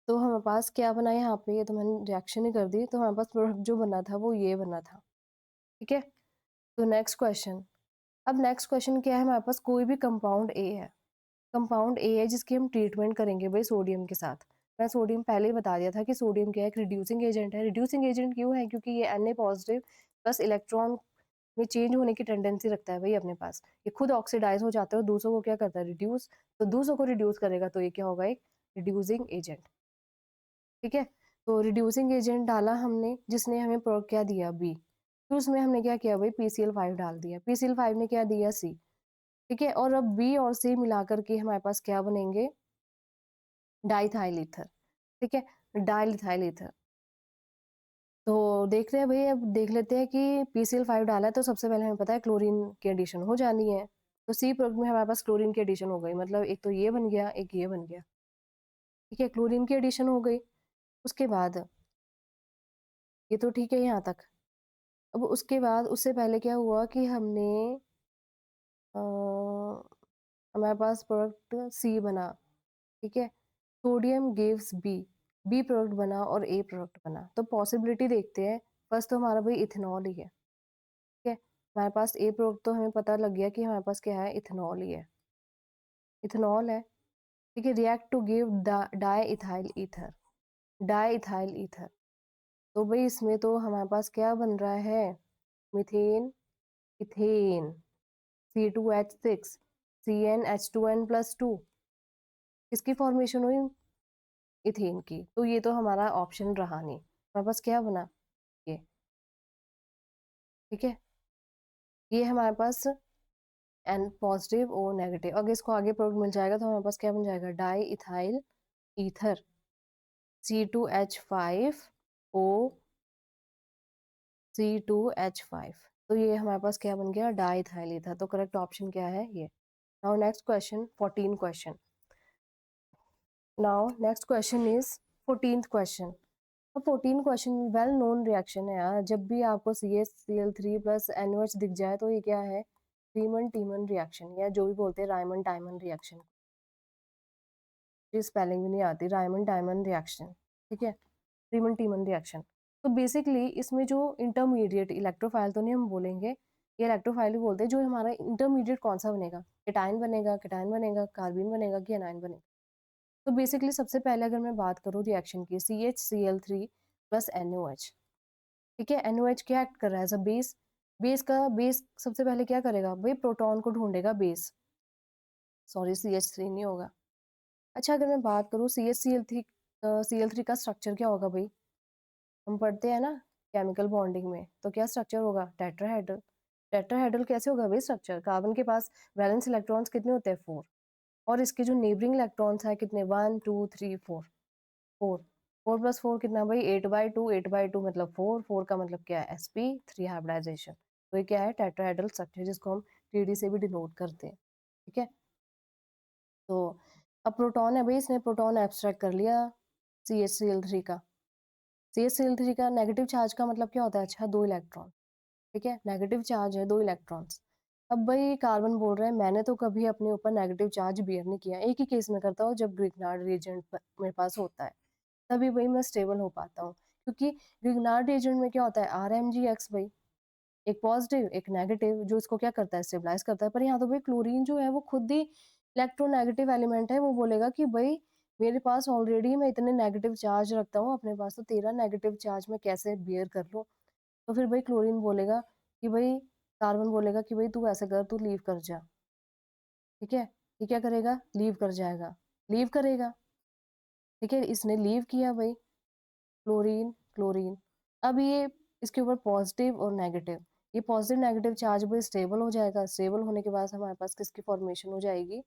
तो हमारे पास क्या बना यहाँ पे, ये तो मैंने रिएक्शन ही कर दी, तो हमारे पास प्रोडक्ट जो बना था वो ये बना था। ठीक है, तो नेक्स्ट क्वेश्चन, अब नेक्स्ट क्वेश्चन क्या है, हमारे पास कोई भी कंपाउंड ए है, कंपाउंड ए है जिसकी हम ट्रीटमेंट करेंगे भाई सोडियम के साथ। मैं सोडियम पहले ही बता दिया था कि सोडियम क्या है, एक रिड्यूसिंग एजेंट है। रिड्यूसिंग एजेंट क्यों है, क्योंकि ये Na पॉजिटिव प्लस इलेक्ट्रॉन में चेंज होने की टेंडेंसी रखता है भाई अपने पास, ये खुद ऑक्सीडाइज हो जाता है और दूसरों को क्या करता है, रिड्यूस, तो दूसरों को रिड्यूस करेगा, तो ये क्या होगा, एक रिड्यूसिंग एजेंट। ठीक है, तो रिड्यूसिंग एजेंट डाला हमने, जिसने हमें प्रोडक्ट क्या दिया, बी, फिर उसमें हमने क्या किया भाई, PCl5 डाल दिया, PCl5 ने क्या दिया, सी। ठीक है, और अब बी और सी मिला करके हमारे पास क्या बनेंगे, डाइथाइल ईथर। ठीक है, डाइथाइल ईथर। तो देख रहे हैं भाई, अब देख लेते हैं कि PCl5 डाला है, तो सबसे पहले हमें पता है क्लोरीन की एडिशन हो जानी है, तो सी प्रोडक्ट में हमारे पास क्लोरीन की एडिशन हो गई, मतलब एक तो ये बन गया, एक ये बन गया। ठीक है, क्लोरीन की एडिशन हो गई, उसके बाद ये तो ठीक है यहाँ तक। अब उसके बाद उससे पहले क्या हुआ कि हमने अ, हमारे पास प्रोडक्ट सी बना, ठीक है, sodium gives B, B product बना और ए प्रोडक्ट बना, तो पॉसिबिलिटी देखते हैं। फर्स्ट तो हमारा भाई इथेनॉल ही है, ठीक है, हमारे पास ए प्रोडक्ट तो हमें पता लग गया कि हमारे पास क्या है, इथेनॉल ही है। इथेनॉल है, ठीक है, react to give diethyl ether, diethyl ether. तो भाई इसमें तो हमारे पास क्या बन रहा है, मीथेन, इथेन, C2H6, CnH2n+2, किसकी फॉर्मेशन हुई, इथेन की। तो ये तो हमारा ऑप्शन रहा नहीं, हमारे पास क्या बना, ये, ठीक है, ये हमारे पास एन पॉजिटिव और नेगेटिव। अगर इसको आगे प्रोडक्ट मिल जाएगा तो हमारे पास क्या बन जाएगा, di ethyl ether, C2H5O, C2H5। तो ये हमारे पास क्या बन गया, डाई इथाइल ईथर। तो करेक्ट ऑप्शन क्या है, ये। Now next question, 14 question. Now next question is 14th question. तो 14 क्वेश्चन वेल नोन रिएक्शन है यार, जब भी आपको CH Cl3 प्लस NOH दिख जाए तो ये क्या है, रीमन टीमन रिएक्शन, या जो भी बोलते हैं रायमन टाइमन रिएक्शन, ये स्पेलिंग भी नहीं आती, रायमन टाइमन रिएक्शन, ठीक है, रीमन टीमन रिएक्शन। तो बेसिकली इसमें जो इंटरमीडिएट इलेक्ट्रोफाइल तो नहीं हम बोलेंगे, ये इलेक्ट्रोफाइल ही बोलते हैं, जो हमारा इंटरमीडिएट कौन सा बनेगा, एटाइन बनेगा, केटाइन बनेगा, कार्बिन बनेगा कि एनाइन बनेगा। तो बेसिकली सबसे पहले अगर मैं बात करूँ रिएक्शन की, CHCl3 प्लस NOH, ठीक है, NOH क्या एक्ट कर रहा है एज अ बेस, बेस सबसे पहले क्या करेगा भाई, प्रोटॉन को ढूंढेगा बेस, सॉरी CH3 नहीं होगा। अच्छा अगर मैं बात करूँ CHCl3 का स्ट्रक्चर क्या होगा भाई, हम पढ़ते हैं ना केमिकल बॉन्डिंग में, तो क्या स्ट्रक्चर होगा, टेट्राहेड्रल। टेट्राहेड्रल कैसे होगा भाई स्ट्रक्चर, कार्बन के पास वैलेंस इलेक्ट्रॉन्स कितने होते हैं, 4, और इसके जो नेबरिंग इलेक्ट्रॉन्स है कितने, 1 2 3 4, 4, 4+4 कितना भाई, 8/2, 8/2 मतलब 4, 4 का मतलब क्या है, sp3 हाइब्रिडाइजेशन। तो ये क्या है, टेट्राहेड्रल स्ट्रक्चर, जिसको हम TD से भी डिनोट करते हैं, ठीक है। तो अब प्रोटॉन है भाई, इसने प्रोटॉन एब्स्ट्रैक्ट कर लिया CHCl3 का, CHCl3 का नेगेटिव चार्ज का मतलब क्या होता है, अच्छा 2 इलेक्ट्रॉन, ठीक है, नेगेटिव चार्ज है 2 इलेक्ट्रॉन्स। अब भाई कार्बन बोल रहा है मैंने तो कभी अपने ऊपर नेगेटिव चार्ज बियर नहीं किया, एक ही केस में करता हूँ जब ग्रिग्नार्ड रिएजेंट मेरे पास होता है, तभी भाई मैं स्टेबल हो पाता हूँ, क्योंकि ग्रिग्नार्ड रिएजेंट में क्या होता है, RMgX भाई, एक पॉजिटिव एक नेगेटिव, जो इसको क्या करता है, स्टेबलाइज करता है। पर यहाँ तो भाई क्लोरीन जो है वो खुद ही इलेक्ट्रोनेगेटिव एलिमेंट है, वो बोलेगा कि भाई मेरे पास ऑलरेडी मैं इतने नेगेटिव चार्ज रखता हूँ अपने पास, तो तेरा नेगेटिव चार्ज मैं कैसे बियर कर लूँ। तो फिर भाई क्लोरीन बोलेगा कि भाई, कार्बन बोलेगा कि भाई तू ऐसे कर, तू लीव कर जा, ठीक है, ये क्या करेगा, लीव कर जाएगा, लीव करेगा, ठीक है, इसने लीव किया भाई, क्लोरीन क्लोरीन। अब ये इसके ऊपर पॉजिटिव और नेगेटिव, ये पॉजिटिव नेगेटिव चार्ज भी स्टेबल हो जाएगा, स्टेबल होने के बाद हमारे पास किसकी फॉर्मेशन हो जाएगी,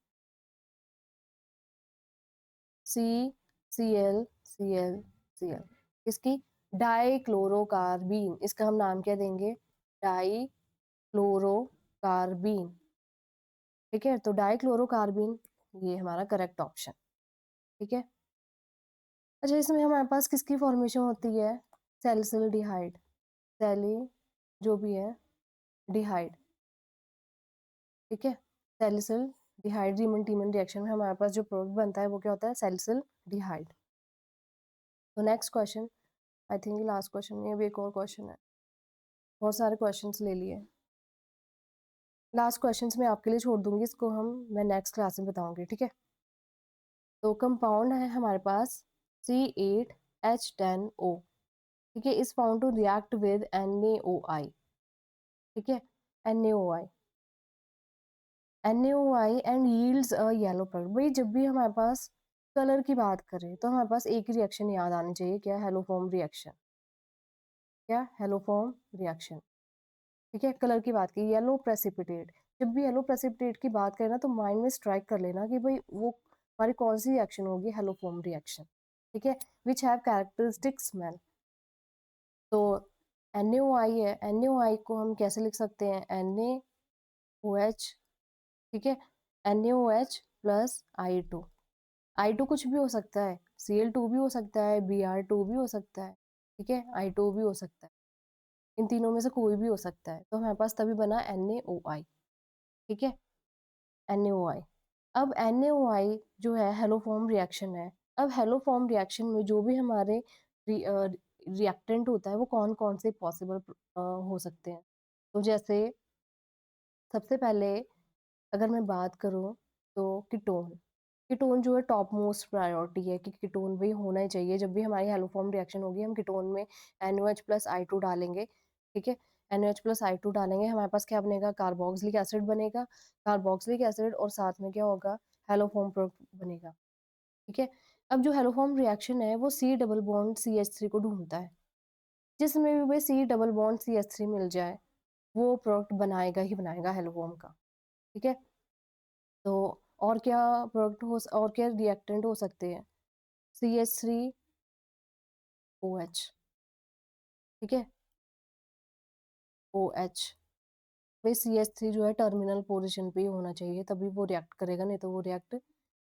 CCl किसकी, डाइक्लोरोकार्बीन, इसका हम नाम क्या देंगे, डाइक्लोरोकार्बीन, ठीक है। तो डाइक्लोरोकार्बीन ये हमारा करेक्ट ऑप्शन, ठीक है। अच्छा इसमें हमारे पास किसकी फॉर्मेशन होती है, सैलिसिल्डिहाइड, सैली जो भी है डिहाइड, ठीक है, सैलिसिल डिहाइड, रीमन टीमन रिएक्शन में हमारे पास जो प्रोडक्ट बनता है वो क्या होता है, सैलिसिल डिहाइड। तो next question, I think last question नहीं, अभी एक और क्वेश्चन है, बहुत सारे क्वेश्चंस ले लिए, लास्ट क्वेश्चंस मैं आपके लिए छोड़ दूंगी, इसको मैं नेक्स्ट क्लास में बताऊंगी, ठीक है। तो कंपाउंड है हमारे पास C8H10O, ठीक है, is found to react with NaOI, ठीक है, NaOI, NaOI and yields a yellow product. भाई जब भी हमारे पास कलर की बात करें तो हमारे पास एक ही रिएक्शन याद आनी चाहिए, क्या, हेलोफॉर्म रिएक्शन, क्या, हेलोफॉर्म रिएक्शन, ठीक है। कलर की बात की, येलो प्रेसिपिटेट, जब भी येलो प्रेसिपिटेट की बात करें ना तो माइंड में स्ट्राइक कर लेना कि भाई वो हमारी कौन सी रिएक्शन होगी, हेलोफॉर्म रिएक्शन, ठीक है, विच हैव कैरेक्टरिस्टिक स्मेल। तो NaOI है, NaOI को हम कैसे लिख सकते हैं, NaOH, ठीक है, NaOH प्लस I2 कुछ भी हो सकता है, Cl2 भी हो सकता है, Br2 भी हो सकता है, ठीक है, I2 भी हो सकता है, इन तीनों में से कोई भी हो सकता है, तो हमारे पास तभी बना NaOI, ठीक है, NaOI। अब NaOI जो है हेलोफॉर्म रिएक्शन है, अब हेलोफॉर्म रिएक्शन में जो भी हमारे रिएक्टेंट होता है वो कौन कौन से पॉसिबल हो सकते हैं। तो जैसे सबसे पहले अगर मैं बात करूँ तो कीटोन, कीटोन जो है टॉप मोस्ट प्रायोरिटी है कि कीटोन भी होना ही चाहिए। जब भी हमारी हैलोफॉर्म रिएक्शन होगी हम कीटोन में NaOH प्लस I2 डालेंगे, ठीक है? NaOH प्लस I2 डालेंगे, हमारे पास क्या बनेगा? कार्बोक्सिलिक एसिड बनेगा। कार्बोक्सिलिक एसिड और साथ में क्या होगा? हैलोफॉर्म प्रोडक्ट बनेगा, ठीक है? अब जो हैलोफॉर्म रिएक्शन है वो C डबल बॉन्ड CH3 को ढूँढता है। जिसमें भी भाई C डबल बॉन्ड CH3 मिल जाए, वो प्रोडक्ट बनाएगा ही बनाएगा हैलोफॉर्म का, ठीक है? तो और क्या प्रोडक्ट और क्या रिएक्टेंट हो सकते हैं? CH3OH, ठीक है? OH, भाई CH3 जो है टर्मिनल पोजीशन पे ही होना चाहिए तभी वो रिएक्ट करेगा, नहीं तो वो रिएक्ट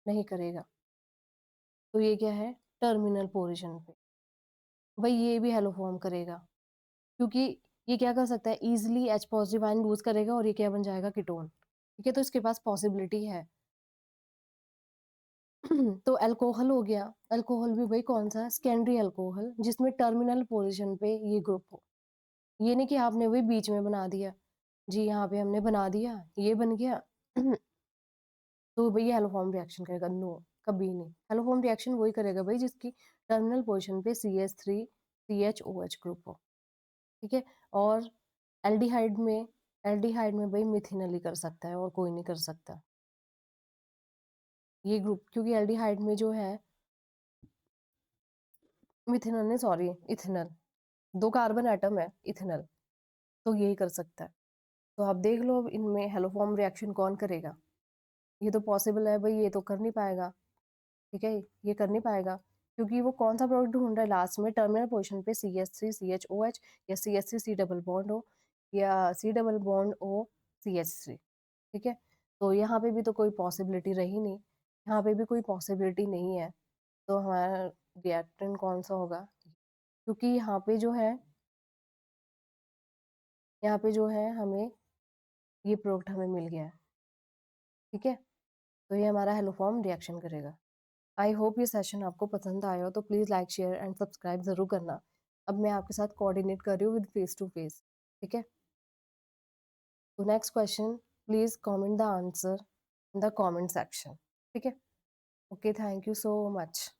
नहीं करेगा। तो ये क्या है? टर्मिनल पोजीशन पे। भाई ये भी हैलो फॉर्म करेगा क्योंकि ये क्या कर सकता है? Easily H positive ion lose करेगा और ये क्या बन जाएगा? कीटोन, ठीक है? तो इसके पास पॉसिबिलिटी है। तो अल्कोहल हो गया, अल्कोहल भी भाई कौन सा? सेकेंडरी अल्कोहल जिसमें टर्मिनल पोजीशन पे ये ग्रुप हो। ये नहीं कि आपने वही बीच में बना दिया, जी यहाँ पे हमने बना दिया, ये बन गया तो भाई ये हैलोफॉर्म रिएक्शन करेगा? नो, कभी नहीं। हैलोफॉर्म रिएक्शन वही करेगा भाई जिसकी टर्मिनल पोजीशन पे CH3 CHOH ग्रुप हो, ठीक है? और एल्डिहाइड में भाई मिथेनॉल ही कर सकता है और कोई नहीं कर सकता ये ग्रुप, क्योंकि एल्डिहाइड में जो है मिथेनॉल नहीं, सॉरी, इथेनॉल, 2 कार्बन एटम है, इथेनॉल, तो यही कर सकता है। तो आप देख लो अब इनमें हैलोफॉर्म रिएक्शन कौन करेगा? ये तो पॉसिबल है भाई, ये तो कर नहीं पाएगा, ठीक है? ये कर नहीं पाएगा क्योंकि वो कौन सा प्रोडक्ट ढूंढ रहा है लास्ट में? टर्मिनल पोजीशन पे CH3 CHOH या CH3 C डबल बॉन्ड हो या C double bond O CH3, ठीक है? तो यहाँ पे भी तो कोई पॉसिबिलिटी रही नहीं, यहाँ पे भी कोई पॉसिबिलिटी नहीं है, तो हमारा रिएक्टेंट कौन सा होगा? क्योंकि यहाँ पे जो है हमें ये प्रोडक्ट हमें मिल गया है, ठीक है? तो ये हमारा हेलोफॉर्म रिएक्शन करेगा। आई होप ये सेशन आपको पसंद आया हो, तो please like, share and subscribe ज़रूर करना। अब मैं आपके साथ कोऑर्डिनेट कर रही हूँ विद फेस टू फेस, ठीक है? तो next question, please comment the answer in the comment section, ठीक है? Okay, thank you so much.